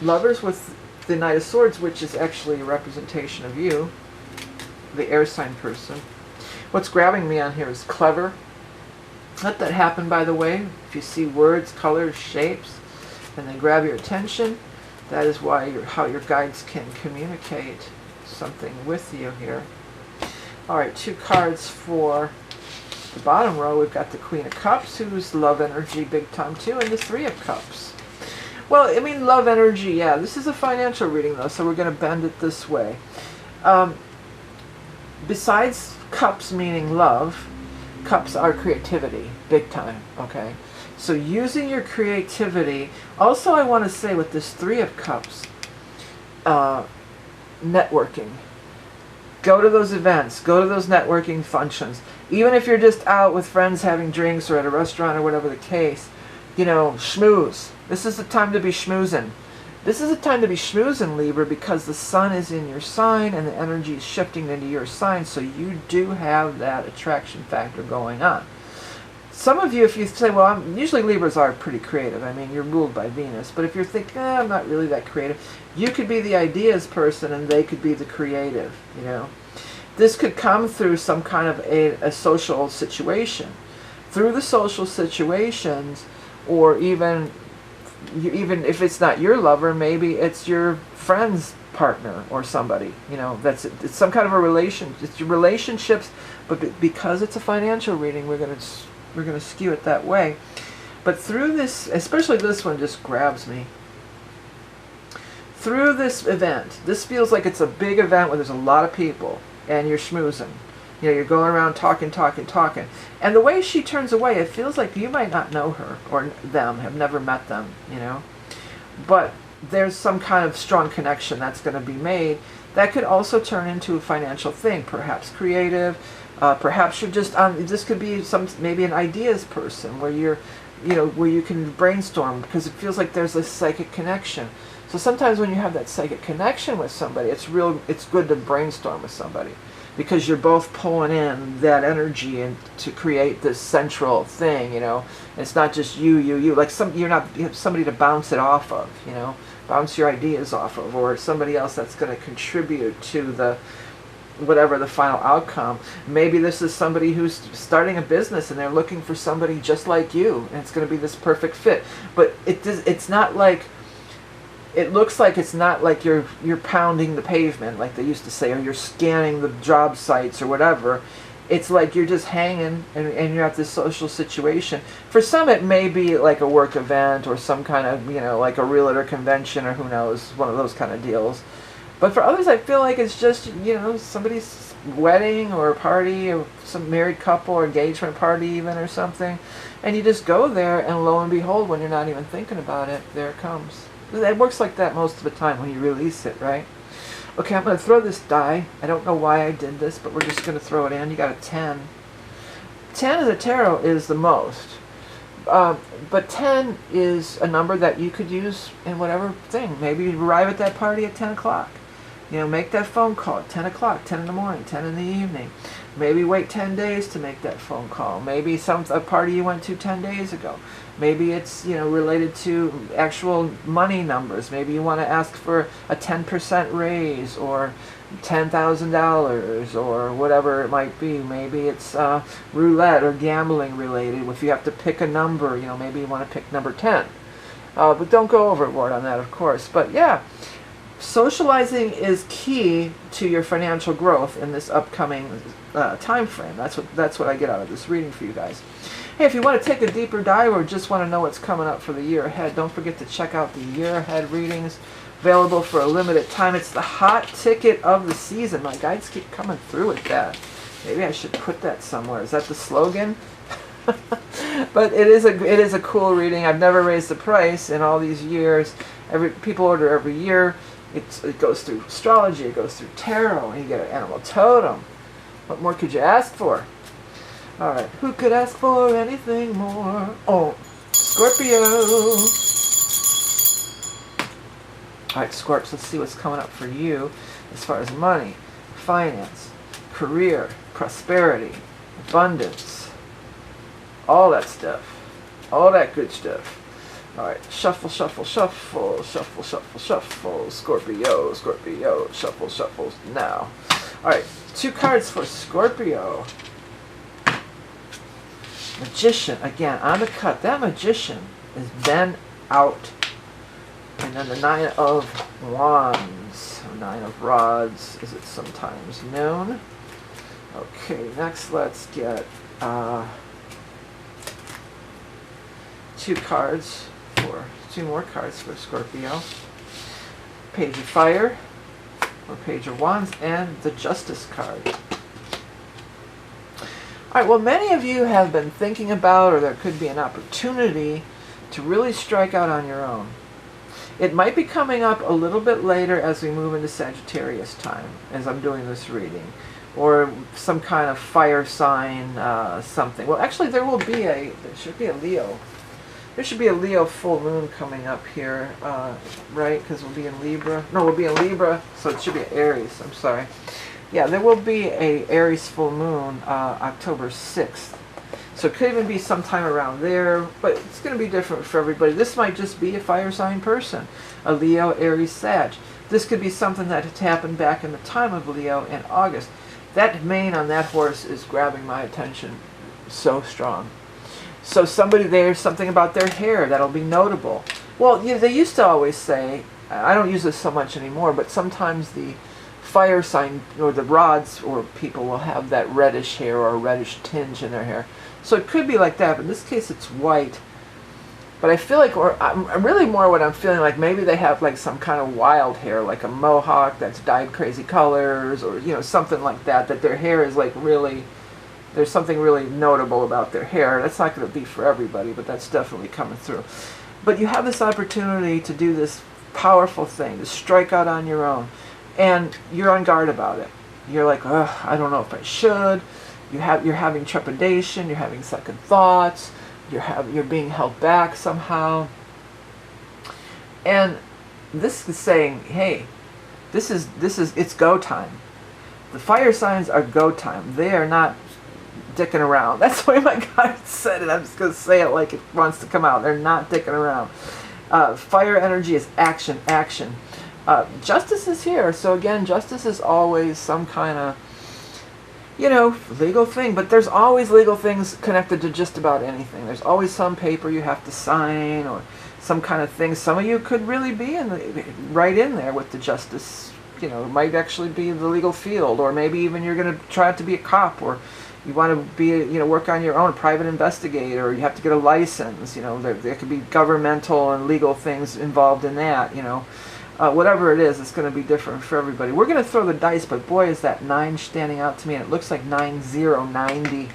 Lovers with the Knight of Swords, which is actually a representation of you, the air sign person. What's grabbing me on here is clever. Let that happen, by the way. If you see words, colors, shapes, and they grab your attention, that is why how your guides can communicate something with you here. All right, 2 cards for the bottom row. We've got the Queen of Cups, who's love energy big time too, and the 3 of Cups. Well, I mean, love energy, yeah. This is a financial reading, though, so we're going to bend it this way. Besides cups meaning love, cups are creativity, big time, okay? So using your creativity. Also, I want to say with this 3 of Cups, networking. Go to those events. Go to those networking functions. Even if you're just out with friends having drinks or at a restaurant or whatever the case, you know, schmooze. This is the time to be schmoozing. This is a time to be schmoozing, Libra, because the sun is in your sign and the energy is shifting into your sign, so you do have that attraction factor going on. Some of you, if you say, well, usually Libras are pretty creative. I mean, you're ruled by Venus. But if you're thinking, I'm not really that creative, you could be the ideas person and they could be the creative, you know. This could come through some kind of a social situation. Through the social situations, or even if it's not your lover, maybe it's your friend's partner or somebody, you know, it's some kind of a relation. It's your relationships, but because it's a financial reading, we're going to skew it that way. But through this, especially this one just grabs me. Through this event, this feels like it's a big event where there's a lot of people and you're schmoozing. You know, you're going around talking. And the way she turns away, it feels like you might not know her or them, have never met them, you know. But there's some kind of strong connection that's going to be made. That could also turn into a financial thing, perhaps creative. Perhaps you're just on, this could be maybe an ideas person where you're, you know, where you can brainstorm because it feels like there's a psychic connection. So sometimes when you have that psychic connection with somebody, it's good to brainstorm with somebody because you're both pulling in that energy and to create this central thing, you know. And it's not just you, like you have somebody to bounce it off of, you know, bounce your ideas off of, or somebody else that's going to contribute to the whatever the final outcome. Maybe this is somebody who's starting a business and they're looking for somebody just like you, and it's going to be this perfect fit. But it's not like, it looks like it's not like you're pounding the pavement like they used to say, or you're scanning the job sites or whatever. It's like you're just hanging and you're at this social situation. For some it may be like a work event or some kind of, you know, like a realtor convention or who knows, one of those kind of deals. But for others, I feel like it's just, you know, somebody's wedding or a party or some married couple or engagement party even or something. And you just go there and lo and behold, when you're not even thinking about it, there it comes. It works like that most of the time when you release it, right? Okay, I'm going to throw this die. I don't know why I did this, but we're just going to throw it in. You got a 10. 10 in the tarot is the most. But 10 is a number that you could use in whatever thing. Maybe you arrive at that party at 10 o'clock. You know, make that phone call at 10 o'clock, 10 in the morning, 10 in the evening. Maybe wait 10 days to make that phone call. Maybe a party you went to 10 days ago. Maybe it's, you know, related to actual money numbers. Maybe you want to ask for a 10% raise or $10,000 or whatever it might be. Maybe it's roulette or gambling related. If you have to pick a number, you know, maybe you want to pick number 10. But don't go overboard on that, of course. But yeah. Socializing is key to your financial growth in this upcoming time frame. That's what I get out of this reading for you guys. Hey, if you want to take a deeper dive or just want to know what's coming up for the year ahead, don't forget to check out the year ahead readings available for a limited time. It's the hot ticket of the season. My guides keep coming through with that. Maybe I should put that somewhere. Is that the slogan? But it is a cool reading. I've never raised the price in all these years. People order every year. It goes through astrology, it goes through tarot, and you get an animal totem. What more could you ask for? All right, who could ask for anything more? Oh, Scorpio. All right, Scorps, let's see what's coming up for you as far as money, finance, career, prosperity, abundance, all that stuff, all that good stuff. All right, shuffle, shuffle, shuffle, shuffle, shuffle, shuffle, Scorpio, Scorpio, shuffle, shuffle now. All right, 2 cards for Scorpio. Magician, again, on the cut. That Magician has been out. And then the 9 of Wands, or 9 of Rods, as it's sometimes known. Okay, next let's get 2 cards for 2 more cards for Scorpio. Page of Fire, or Page of Wands, and the Justice card. All right, well, many of you have been thinking about, or there could be an opportunity to really strike out on your own. It might be coming up a little bit later as we move into Sagittarius time, as I'm doing this reading, or some kind of fire sign, something. Well, actually, there should be a Leo. There should be a Leo full moon coming up here, right? Because we'll be in Libra. No, we'll be in Libra, so it should be Aries. I'm sorry. Yeah, there will be a Aries full moon October 6th. So it could even be sometime around there, but it's going to be different for everybody. This might just be a fire sign person, a Leo, Aries, Sag. This could be something that had happened back in the time of Leo in August. That mane on that horse is grabbing my attention so strong. So there's something about their hair that'll be notable. Well, they used to always say, I don't use this so much anymore, but sometimes the fire sign or the rods or people will have that reddish hair or a reddish tinge in their hair. So it could be like that, but in this case it's white. But I feel like, or I'm really more what I'm feeling like, maybe they have like some kind of wild hair, like a mohawk that's dyed crazy colors, or something like that, that their hair is like really, there's something really notable about their hair. That's not going to be for everybody, but that's definitely coming through. But you have this opportunity to do this powerful thing, to strike out on your own, and you're on guard about it. You're like, ugh, I don't know if I should. You're having trepidation, you're having second thoughts, you're being held back somehow. And this is saying, hey, it's go time. The fire signs are go time. They are not dicking around. That's the way my guide said it. I'm just going to say it like it wants to come out. They're not dicking around. Fire energy is action, action. Justice is here. So again, justice is always some kind of, legal thing, but there's always legal things connected to just about anything. There's always some paper you have to sign or some kind of thing. Some of you could really be right in there with the justice, it might actually be the legal field, or maybe even you're going to try out to be a cop, or you want to be, work on your own, private investigator, or you have to get a license. There could be governmental and legal things involved in that, whatever it is, it's going to be different for everybody. We're going to throw the dice, but boy, is that 9 standing out to me, and it looks like 90.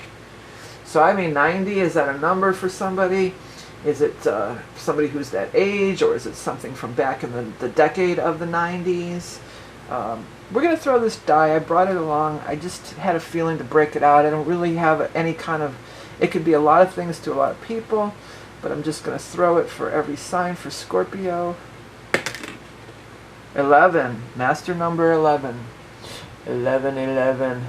So, 90, is that a number for somebody? Is it somebody who's that age, or is it something from back in the decade of the 90s? We're going to throw this die. I brought it along. I just had a feeling to break it out. I don't really have any kind of, it could be a lot of things to a lot of people, but I'm just going to throw it for every sign for Scorpio. 11, master number 11. 11.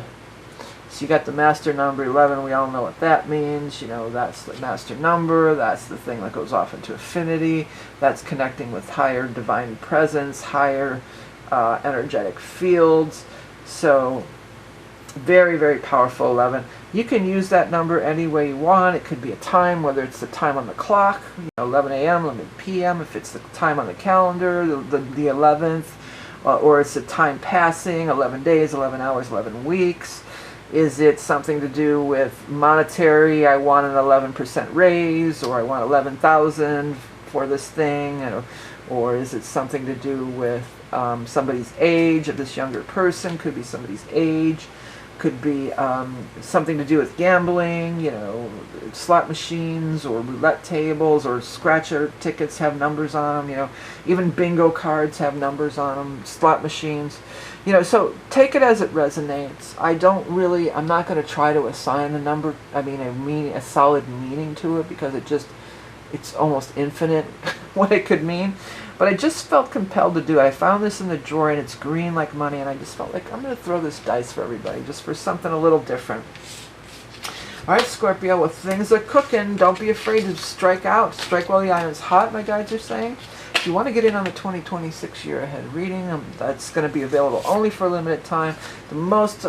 So you got the master number 11. We all know what that means. That's the master number. That's the thing that goes off into infinity. That's connecting with higher divine presence, higher energetic fields. So very, very powerful 11. You can use that number any way you want. It could be a time, whether it's the time on the clock, 11 a.m., 11 p.m., if it's the time on the calendar, the 11th, or it's the time passing, 11 days, 11 hours, 11 weeks. Is it something to do with monetary? I want an 11% raise, or I want 11,000 for this thing, or is it something to do with somebody's age? Of this younger person, could be somebody's age. Could be something to do with gambling, you know, slot machines or roulette tables or scratcher tickets have numbers on them, you know, even bingo cards have numbers on them, slot machines, you know, so take it as it resonates. I'm not going to try to assign a number, a solid meaning to it, because it's almost infinite what it could mean. But I just felt compelled to do it. I found this in the drawer, and it's green like money, and I just felt like I'm going to throw this dice for everybody, just for something a little different. All right, Scorpio, well, things are cooking. Don't be afraid to strike out. Strike while the iron's hot, my guides are saying. If you want to get in on the 2026 year ahead reading, that's going to be available only for a limited time. The most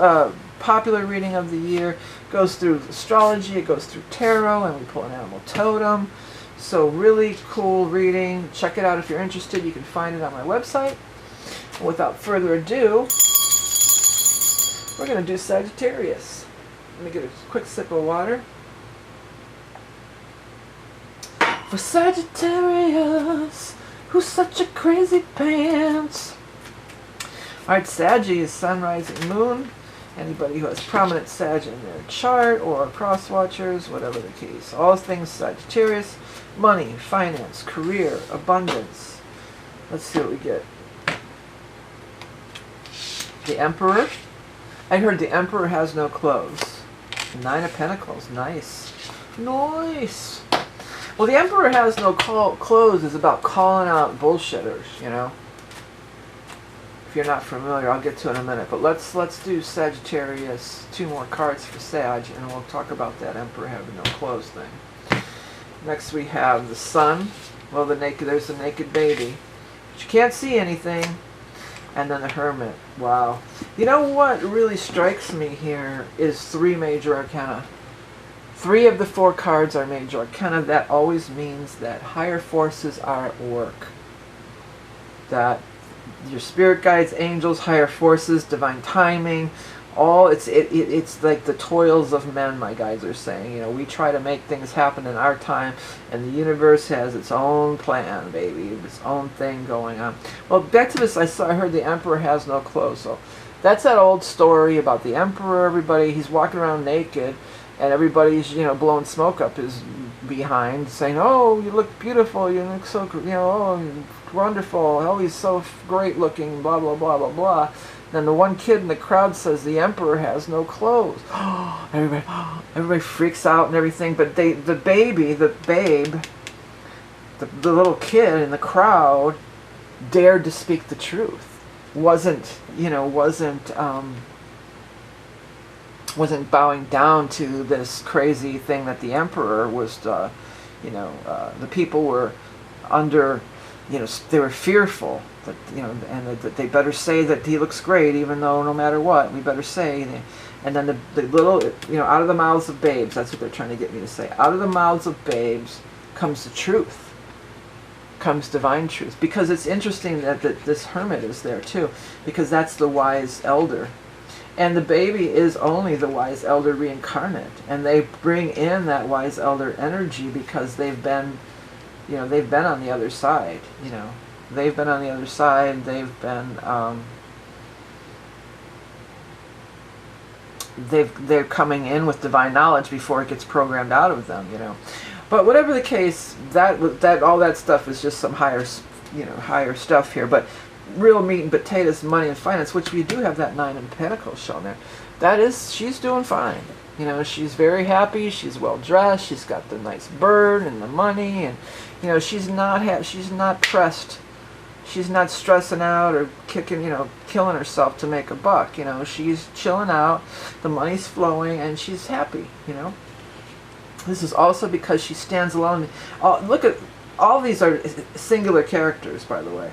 popular reading of the year goes through astrology, it goes through tarot, and we pull an animal totem. So really cool reading. Check it out if you're interested. You can find it on my website. And without further ado, we're going to do Sagittarius. Let me get a quick sip of water. For Sagittarius, who's such a crazy pants. Alright, Saggy is sun, rising, moon. Anybody who has prominent Sag in their chart, or cross watchers, whatever the case. All things Sagittarius. Money, finance, career, abundance. Let's see what we get. The Emperor. I heard the Emperor has no clothes. 9 of Pentacles. Nice. Nice. Well, the Emperor has no clothes is about calling out bullshitters, you know. If you're not familiar, I'll get to it in a minute. But let's do Sagittarius. 2 more cards for Sag, and we'll talk about that Emperor having no clothes thing. Next we have the Sun. Well, there's the naked baby. But you can't see anything. And then the Hermit. Wow. You know what really strikes me here is 3 major arcana. 3 of the 4 cards are major arcana. That always means that higher forces are at work. That your spirit guides, angels, higher forces, divine timing, all it's like the toils of men, my guides are saying. You know, we try to make things happen in our time, and the universe has its own plan, baby, its own thing going on. Well, back to this, I heard the Emperor has no clothes. So that's that old story about the Emperor. He's walking around naked, and everybody's, you know, blowing smoke up his behind, saying, "Oh, you look beautiful. You look so, you know, oh, wonderful. Oh, he's so great looking." Blah blah blah blah blah. Then the one kid in the crowd says the Emperor has no clothes. Everybody freaks out and everything. But the little kid in the crowd dared to speak the truth. Wasn't bowing down to this crazy thing that the Emperor was. The people were under. You know, they were fearful that, you know, and that they better say that he looks great, even though no matter what, we better say. And then the little, you know, out of the mouths of babes, that's what they're trying to get me to say. Out of the mouths of babes comes the truth, comes divine truth. Because it's interesting that this Hermit is there too, because that's the wise elder. And the baby is only the wise elder reincarnate. And they bring in that wise elder energy because they've been on the other side, you know. They've been on the other side, they've been, they're coming in with divine knowledge before it gets programmed out of them, you know. But whatever the case, all that stuff is just some higher stuff here. But real meat and potatoes, money and finance, which we do have that 9 of Pentacles shown there. She's doing fine. You know, she's very happy. She's well dressed. She's got the nice bird and the money, and you know, she's not pressed. She's not stressing out or killing herself to make a buck. You know, she's chilling out. The money's flowing, and she's happy. You know, this is also because she stands alone. Look at all these are singular characters, by the way,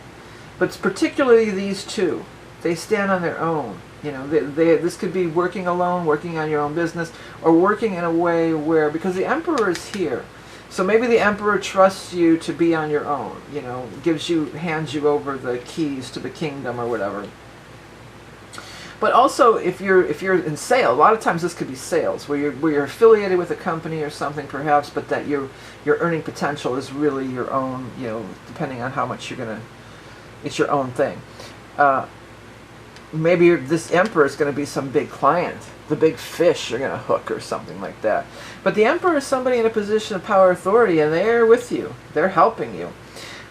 but it's particularly these 2. They stand on their own. You know, this could be working alone, working on your own business, or working in a way where, because the Emperor is here, so maybe the Emperor trusts you to be on your own. You know, hands you over the keys to the kingdom or whatever. But also, if you're in sales, a lot of times this could be sales, where you're affiliated with a company or something, perhaps, but that your earning potential is really your own. You know, depending on how much it's your own thing. maybe this emperor is going to be some big client. The big fish you're going to hook or something like that. But the emperor is somebody in a position of power authority, and they're with you. They're helping you.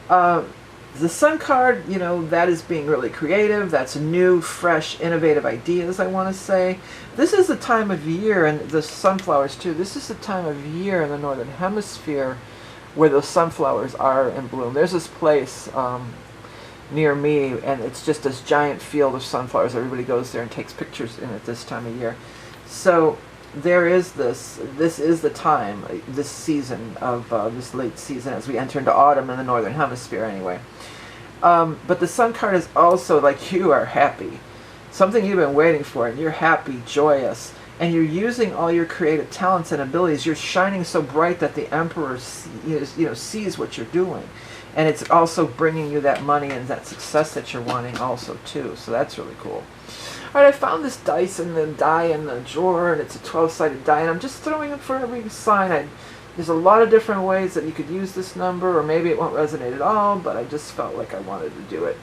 The sun card, you know, that is being really creative. That's new, fresh, innovative ideas, I want to say. This is the time of year, and the sunflowers too, this is the time of year in the northern hemisphere where the sunflowers are in bloom. There's this place near me, and it's just this giant field of sunflowers. Everybody goes there and takes pictures in it this time of year. So there is this is the time, this season of this late season as we enter into autumn in the northern hemisphere anyway. But the sun card is also like you are happy, something you've been waiting for, and you're happy, joyous, and you're using all your creative talents and abilities. You're shining so bright that the emperor sees what you're doing, and it's also bringing you that money and that success that you're wanting also too. So that's really cool. All right, I found this dice and the die in the drawer, and it's a 12-sided die, and I'm just throwing it for every sign. There's a lot of different ways that you could use this number, or maybe it won't resonate at all, but I just felt like I wanted to do it.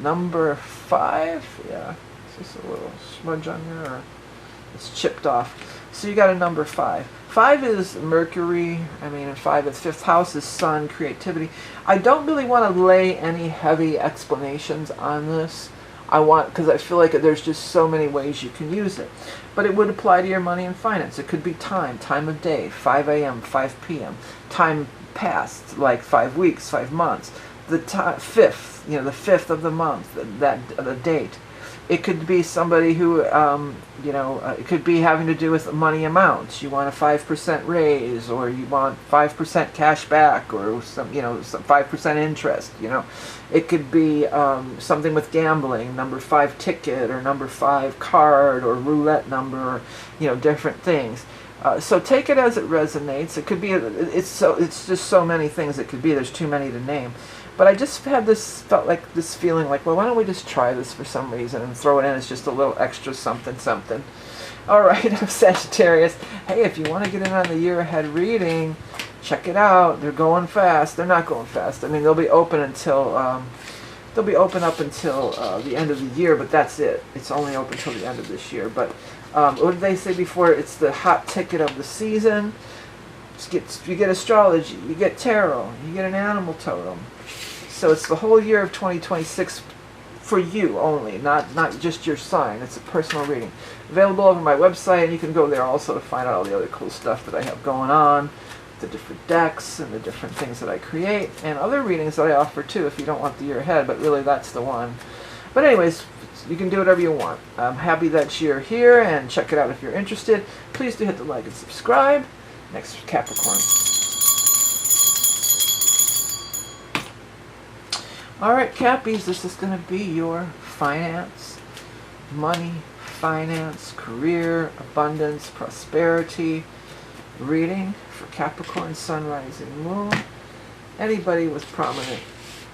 Number 5, yeah, is this a little smudge on here, or it's chipped off? So you got a number 5. 5 is Mercury, and 5 is 5th house is sun, creativity. I don't really want to lay any heavy explanations on this. Because I feel like there's just so many ways you can use it. But it would apply to your money and finance. It could be time of day, 5 a.m., 5 p.m. Time past, like 5 weeks, 5 months. The 5th, the 5th of the month, the date. It could be somebody who, it could be having to do with money amounts. You want a 5% raise, or you want 5% cash back, or some 5% interest. It could be something with gambling, number 5 ticket, or number 5 card, or roulette number, or different things. So take it as it resonates. It could be it's just so many things it could be. There's too many to name. But I just had felt like this feeling like, well, why don't we just try this for some reason and throw it in as just a little extra something, something. All right, I'm Sagittarius. Hey, if you want to get in on the year ahead reading, check it out. They're going fast. They're not going fast. They'll be open until up until the end of the year, but that's it. It's only open until the end of this year. But what did they say before? It's the hot ticket of the season. You get astrology, you get tarot, you get an animal totem. So it's the whole year of 2026 for you only, not just your sign. It's a personal reading. Available over my website, and you can go there also to find out all the other cool stuff that I have going on, the different decks and the different things that I create, and other readings that I offer too if you don't want the year ahead, but really that's the one. But anyways, you can do whatever you want. I'm happy that you're here, and check it out if you're interested. Please do hit the like and subscribe. Next, Capricorn. Alright, Cappies, this is going to be your finance, money, finance, career, abundance, prosperity reading for Capricorn, Sun, Rising, Moon. Anybody with prominent,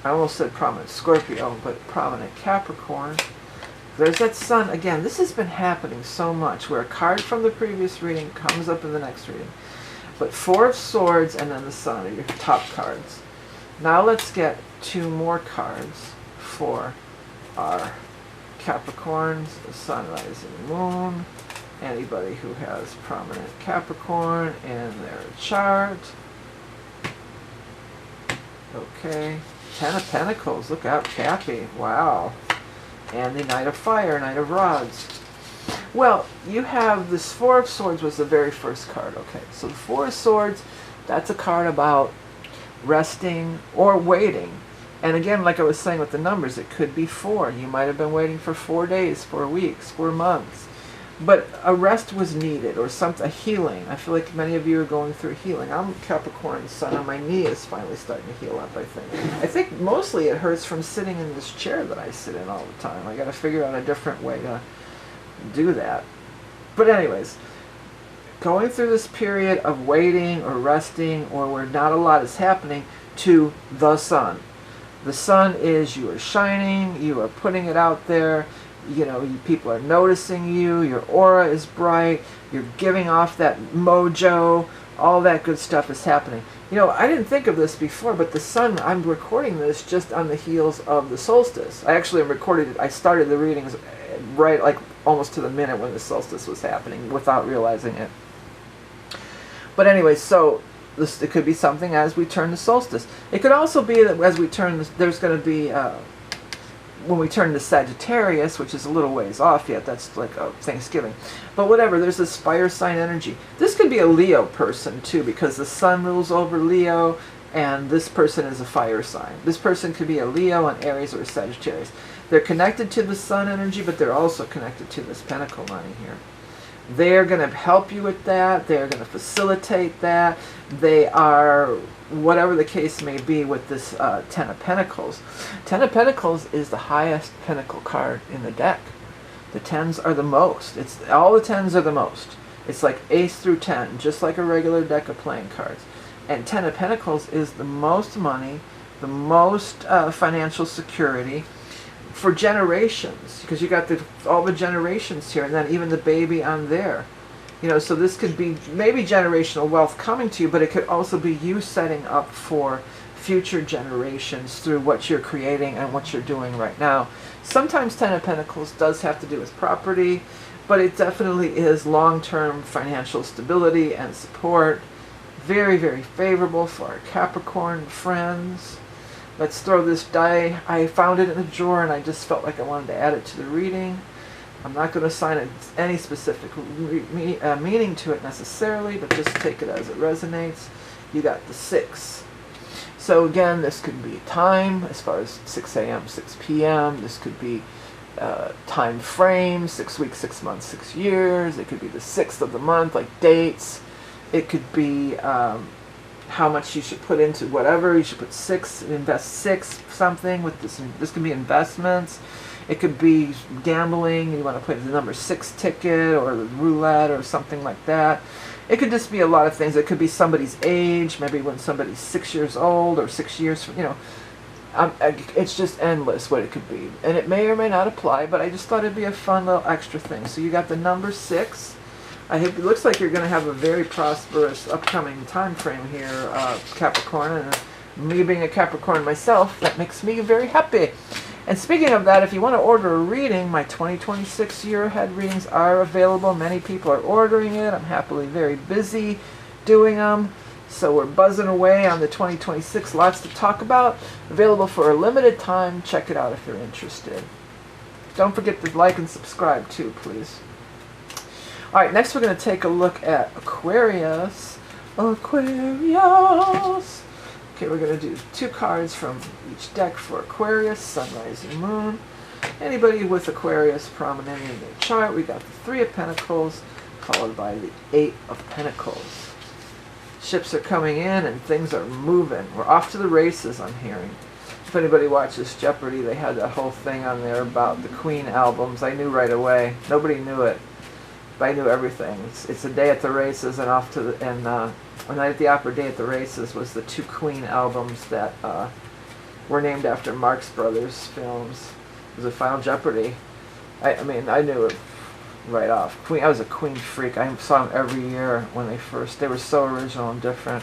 I almost said prominent Scorpio, but prominent Capricorn. There's that Sun. Again, this has been happening so much where a card from the previous reading comes up in the next reading. But 4 of Swords and then the Sun are your top cards. Now let's get 2 more cards for our Capricorns, the Sun, Rising, Moon. Anybody who has prominent Capricorn in their chart. Okay. 10 of Pentacles. Look out, Cappy. Wow. And the Knight of Fire, Knight of Rods. Well, you have this 4 of Swords was the very first card. Okay, so the 4 of Swords, that's a card about resting or waiting. And again, like I was saying with the numbers, it could be 4. You might have been waiting for 4 days, 4 weeks, 4 months. But a rest was needed, or a healing. I feel like many of you are going through healing. I'm Capricorn Sun, and my knee is finally starting to heal up, I think. I think mostly it hurts from sitting in this chair that I sit in all the time. I got to figure out a different way to do that. But anyways, going through this period of waiting or resting, or where not a lot is happening, to the Sun. The Sun is, you are shining, you are putting it out there. People are noticing you, your aura is bright, you're giving off that mojo, All that good stuff is happening. You know, I didn't think of this before, but the sun, I'm recording this just on the heels of the solstice. I actually I started the readings right, like, almost to the minute when the solstice was happening without realizing it. But anyway, so it could be something as we turn to solstice. It could also be that as we turn, there's going to be, when we turn to Sagittarius, which is a little ways off yet, that's like Thanksgiving. But whatever, there's this fire sign energy. This could be a Leo person too, because the sun rules over Leo, and this person is a fire sign. This person could be a Leo, an Aries, or a Sagittarius. They're connected to the sun energy, but they're also connected to this pentacle money here. They're going to help you with that. They're going to facilitate that. They are, whatever the case may be with this Ten of Pentacles. Ten of Pentacles is the highest pentacle card in the deck. The tens are the most. All the tens are the most. It's like ace through 10, just like a regular deck of playing cards. And Ten of Pentacles is the most money, the most financial security, for generations, because you got all the generations here, and then even the baby on there. You know, so this could be maybe generational wealth coming to you, but it could also be you setting up for future generations through what you're creating and what you're doing right now. Sometimes Ten of Pentacles does have to do with property, but it definitely is long-term financial stability and support. Very, very favorable for our Capricorn friends. Let's throw this die. I found it in a drawer and I just felt like I wanted to add it to the reading. I'm not going to assign any specific meaning to it necessarily, but just take it as it resonates. You got the 6. So again, this could be time as far as 6 a.m., 6 p.m. This could be time frame, 6 weeks, 6 months, 6 years. It could be the 6th of the month, like dates. It could be how much you should put into whatever. You should put 6, invest 6 something with this. This could be investments. It could be gambling. You want to play the number 6 ticket or the roulette or something like that. It could just be a lot of things. It could be somebody's age, maybe when somebody's 6 years old or 6 years from, you know. It's just endless what it could be. And it may or may not apply, but I just thought it'd be a fun little extra thing. So you got the number 6. I hope it looks like you're going to have a very prosperous upcoming time frame here, Capricorn. And me being a Capricorn myself, that makes me very happy. And speaking of that, if you want to order a reading, my 2026 year ahead readings are available. Many people are ordering it. I'm happily very busy doing them. So we're buzzing away on the 2026. Lots to talk about. Available for a limited time. Check it out if you're interested. Don't forget to like and subscribe too, please. Alright, next we're going to take a look at Aquarius. Aquarius! Okay, we're going to do 2 cards from each deck for Aquarius, Sun, Rising, Moon. Anybody with Aquarius prominent in their chart, we got the 3 of Pentacles, followed by the 8 of Pentacles. Ships are coming in and things are moving. We're off to the races, I'm hearing. If anybody watches Jeopardy, they had that whole thing on there about the Queen albums. I knew right away. Nobody knew it. I knew everything. It's a day at the races and off to the a Night at the Opera, Day at the Races was the 2 Queen albums that were named after Marx Brothers films. It was a Final Jeopardy. I mean, I knew it right off. I was a Queen freak. I saw them every year when they were so original and different.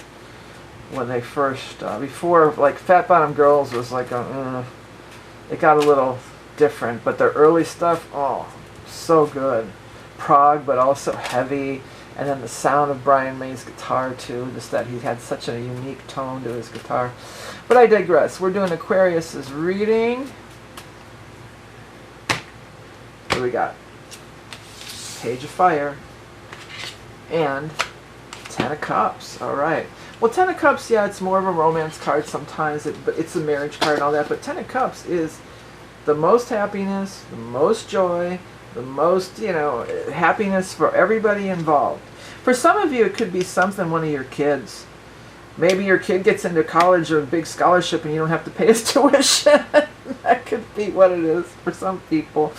When they first, before, like Fat Bottom Girls was like it got a little different, but their early stuff, oh, so good. Prog, but also heavy, and then the sound of Brian May's guitar too, just that he had such a unique tone to his guitar. But I digress. We're doing Aquarius's reading. What do we got? Page of Fire and 10 of Cups. Alright. Well, 10 of Cups, yeah, it's more of a romance card sometimes, but it's a marriage card and all that, but 10 of Cups is the most happiness, the most joy, the most, you know, happiness for everybody involved. For some of you, it could be something, one of your kids. Maybe your kid gets into college or a big scholarship and you don't have to pay his tuition. That could be what it is for some people.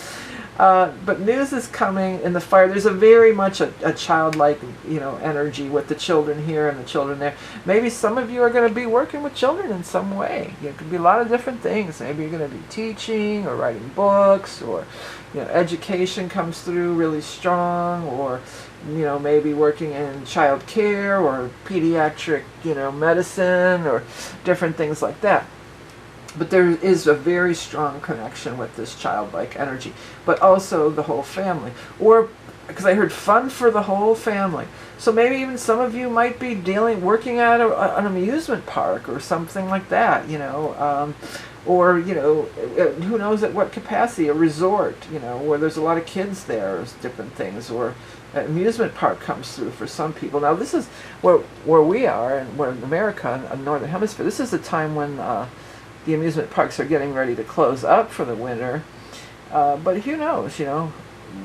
But news is coming in the fire. There's a very much a childlike, you know, energy with the children here and the children there. Maybe some of you are going to be working with children in some way. It could be a lot of different things. Maybe you're going to be teaching or writing books, or, you know, education comes through really strong, or you know, maybe working in child care or pediatric, you know, medicine or different things like that. But there is a very strong connection with this childlike energy, but also the whole family. Or, because I heard fun for the whole family. So maybe even some of you might be working at an amusement park or something like that, you know, or, you know, who knows at what capacity, a resort, you know, where there's a lot of kids there, or different things, or an amusement park comes through for some people. Now this is where we are, and where in America, in the Northern Hemisphere, this is the time when the amusement parks are getting ready to close up for the winter. But who knows, you know,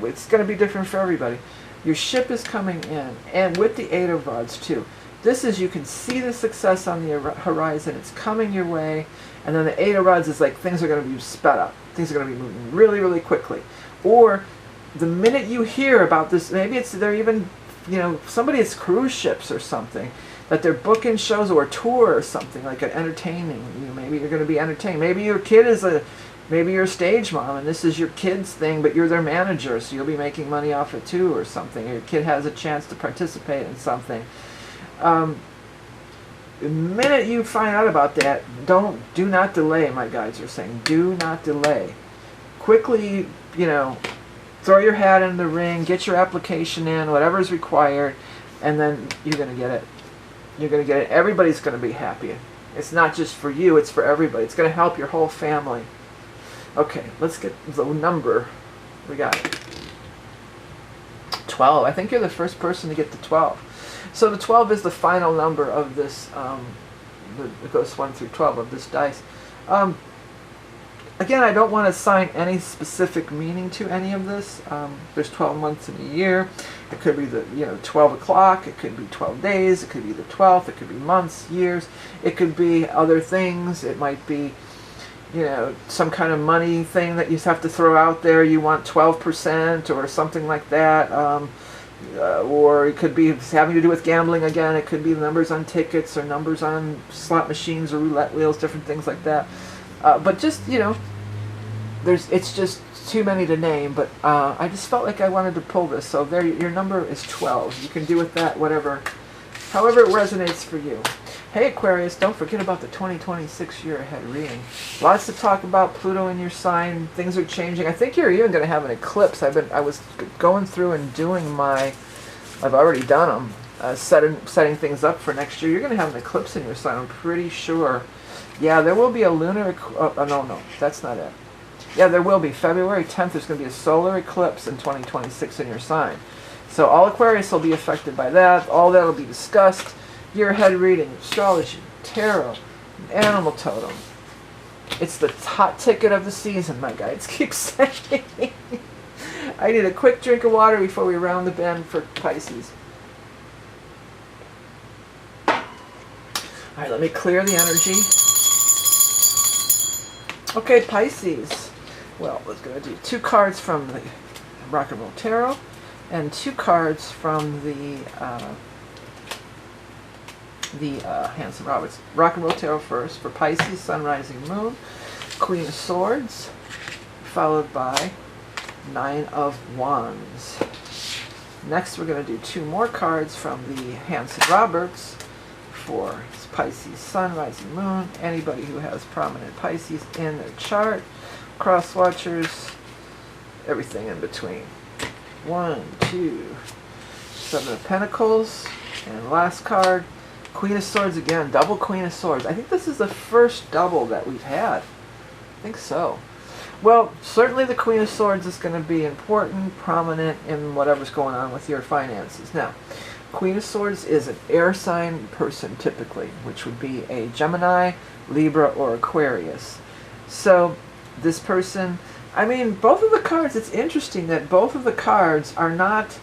it's going to be different for everybody. Your ship is coming in, and with the Eight of Rods too. This is, you can see the success on the horizon. It's coming your way. And then the Eight of Rods is like things are going to be sped up. Things are going to be moving really, really quickly. Or the minute you hear about this, maybe they're even, you know, somebody has cruise ships or something, that they're booking shows or a tour or something, like an entertaining. You know, maybe you're going to be entertained. Maybe your kid is maybe you're a stage mom and this is your kid's thing, but you're their manager, so you'll be making money off it too or something. Your kid has a chance to participate in something. The minute you find out about that, do not delay, my guides are saying. Do not delay. Quickly, you know, throw your hat in the ring, get your application in, whatever is required, and then you're going to get it. You're going to get it. Everybody's going to be happy. It's not just for you, it's for everybody. It's going to help your whole family. Okay, let's get the number. We got it. 12. I think you're the first person to get the 12. So the 12 is the final number of this, it goes 1 through 12 of this dice. Again, I don't want to assign any specific meaning to any of this. There's 12 months in a year. It could be the 12 o'clock. It could be 12 days. It could be the 12th. It could be months, years. It could be other things. It might be, you know, some kind of money thing that you have to throw out there. You want 12% or something like that. Or it could be having to do with gambling again. It could be numbers on tickets or numbers on slot machines or roulette wheels, different things like that. But just, you know, it's just too many to name. But I just felt like I wanted to pull this. So there, your number is 12. You can do with that whatever, however it resonates for you. Hey Aquarius, don't forget about the 2026 year ahead reading. Lots to talk about. Pluto in your sign. Things are changing. I think you're even going to have an eclipse. I was going through and doing I've already done them, setting things up for next year. You're going to have an eclipse in your sign, I'm pretty sure. Yeah, there will be a lunar no, that's not it. Yeah, there will be. February 10th, there's going to be a solar eclipse in 2026 in your sign. So all Aquarius will be affected by that. All that will be discussed. Year ahead reading, astrology, tarot, animal totem. It's the hot ticket of the season, my guides keep saying. I need a quick drink of water before we round the bend for Pisces. Alright, let me clear the energy. Okay, Pisces. Well, I was going to do 2 cards from the Rock and Roll Tarot and 2 cards from the Hanson Roberts. Rock and Roll Tarot first for Pisces, Sun, Rising, Moon, Queen of Swords, followed by 9 of Wands. Next, we're going to do 2 more cards from the Hanson Roberts for Pisces, Sun, Rising, Moon, anybody who has prominent Pisces in their chart, cross watchers, everything in between. 1, 2, 7 of Pentacles, and last card, Queen of Swords again, double Queen of Swords. I think this is the first double that we've had. I think so. Well, certainly the Queen of Swords is going to be important, prominent in whatever's going on with your finances. Now, Queen of Swords is an air sign person typically, which would be a Gemini, Libra, or Aquarius. So this person, I mean, both of the cards, it's interesting that both of the cards are not,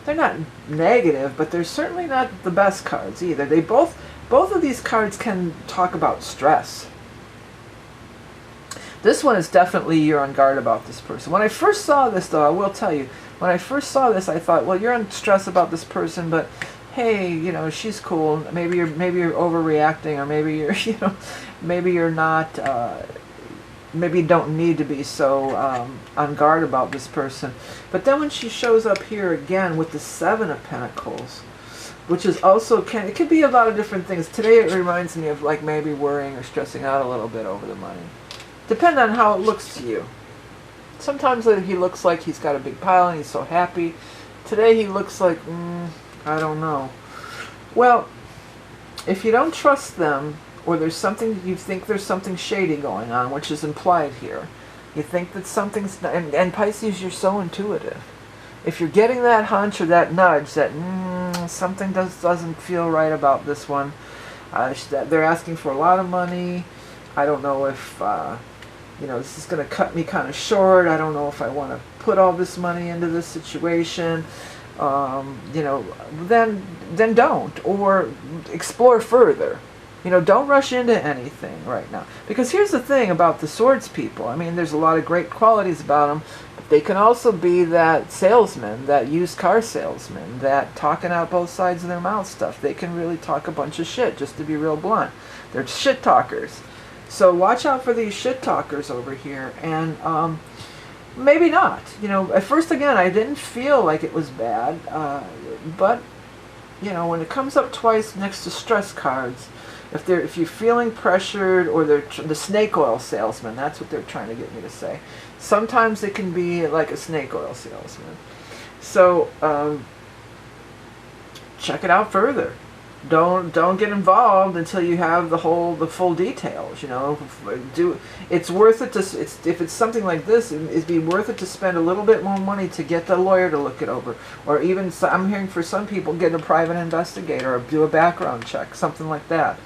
they're not negative, but they're certainly not the best cards either. They both of these cards can talk about stress. This one is definitely you're on guard about this person. When I first saw this, though, I will tell you, when I first saw this, I thought, well, you're on stress about this person, but hey, you know, she's cool. Maybe you're overreacting, or maybe you're, you know, maybe you're not, maybe you don't need to be so on guard about this person. But then when she shows up here again with the Seven of Pentacles, which is also, it could be a lot of different things. Today it reminds me of like maybe worrying or stressing out a little bit over the money. Depend on how it looks to you. Sometimes he looks like he's got a big pile and he's so happy. Today he looks like, I don't know. Well, if you don't trust them, or there's something, you think there's something shady going on, which is implied here. You think that something's, and Pisces, you're so intuitive. If you're getting that hunch or that nudge that something doesn't feel right about this one, they're asking for a lot of money. I don't know if, this is going to cut me kind of short. I don't know if I want to put all this money into this situation. Then don't, or explore further. Don't rush into anything right now. Because here's the thing about the Swords people. I mean, there's a lot of great qualities about them, but they can also be that salesman, that used car salesman, that talking out both sides of their mouth stuff. They can really talk a bunch of shit, just to be real blunt. They're shit talkers. So watch out for these shit talkers over here. And maybe not. At first, again, I didn't feel like it was bad. But, when it comes up twice next to stress cards, if you're feeling pressured, or they're the snake oil salesman, that's what they're trying to get me to say. Sometimes it can be like a snake oil salesman. So check it out further. Don't get involved until you have the full details. It's worth it to, if it's something like this, it'd be worth it to spend a little bit more money to get the lawyer to look it over, or even I'm hearing for some people get a private investigator or do a background check, something like that.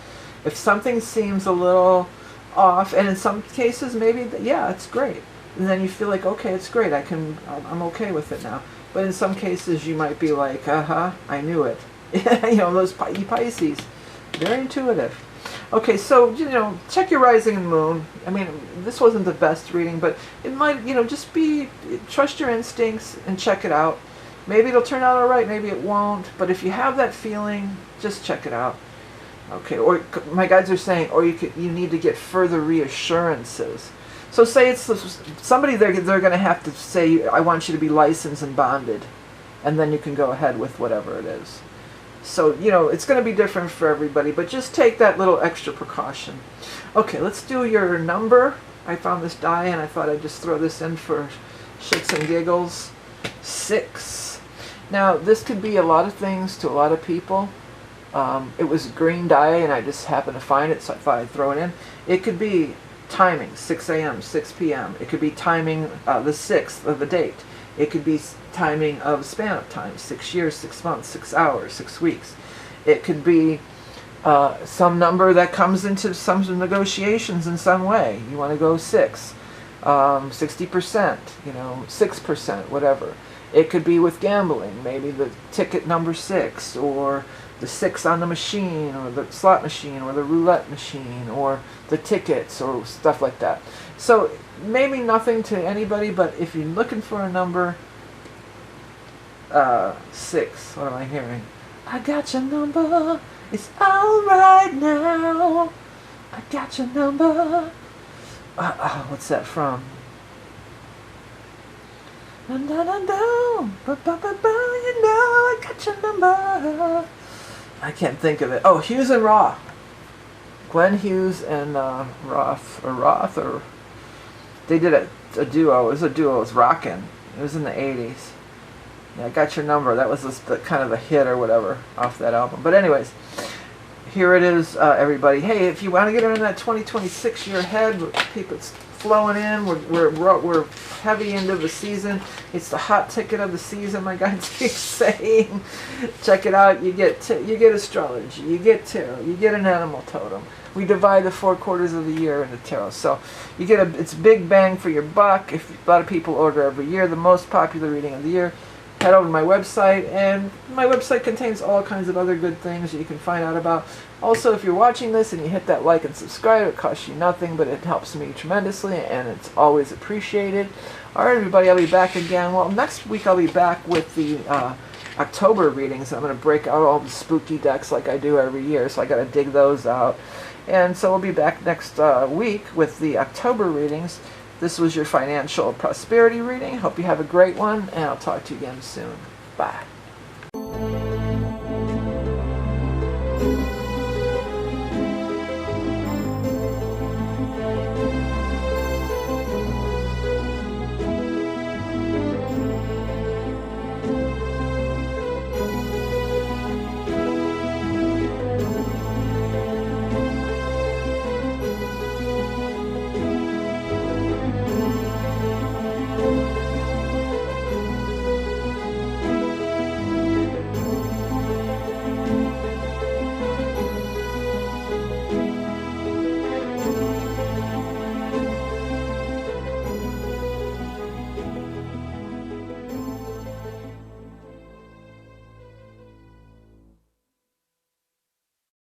If something seems a little off, and in some cases maybe it's great, and then you feel like, okay, it's great, I'm okay with it now. But in some cases you might be like, I knew it. Those Pisces, very intuitive. Okay, so check your rising and moon. I mean, this wasn't the best reading, but it might, just trust your instincts and check it out. Maybe it'll turn out all right, maybe it won't. But if you have that feeling, just check it out. Okay, or my guides are saying, or you need to get further reassurances. So say it's somebody they're going to have to say, I want you to be licensed and bonded, and then you can go ahead with whatever it is. So, it's going to be different for everybody, but just take that little extra precaution. Okay, let's do your number. I found this die and I thought I'd just throw this in for shits and giggles. 6. Now, this could be a lot of things to a lot of people. It was a green die and I just happened to find it, so I thought I'd throw it in. It could be timing, 6 a.m., 6 p.m. It could be timing the 6th of a date. It could be timing of span of time, 6 years, 6 months, 6 hours, 6 weeks. It could be some number that comes into some negotiations in some way. You want to go 6, 60%, 6%, whatever. It could be with gambling, maybe the ticket number 6, or the 6 on the machine, or the slot machine, or the roulette machine, or the tickets, or stuff like that. So maybe nothing to anybody, but if you're looking for a number, 6. What am I hearing? I got your number. It's all right now. I got your number. What's that from? I got your number. I can't think of it. Oh, Hughes and Roth. Glenn Hughes and Roth, or they did a duo. It was a duo. It was rockin'. It was in the 80s. Yeah, I got your number. That was the kind of a hit or whatever off that album. But anyways, here it is, everybody. Hey, if you want to get in that 2026 year ahead, it's flowing in. We're heavy into the season. It's the hot ticket of the season. My guides keep saying, check it out. You get astrology. You get tarot. You get an animal totem. We divide the 4 quarters of the year into tarot. So you get it's big bang for your buck. If a lot of people order every year, the most popular reading of the year. Head over to my website, and my website contains all kinds of other good things that you can find out about. Also, if you're watching this and you hit that like and subscribe, it costs you nothing, but it helps me tremendously, and it's always appreciated. Alright, everybody, I'll be back again. Well, next week I'll be back with the October readings. I'm going to break out all the spooky decks like I do every year, so I got to dig those out. And so we'll be back next week with the October readings. This was your financial prosperity reading. Hope you have a great one, and I'll talk to you again soon. Bye.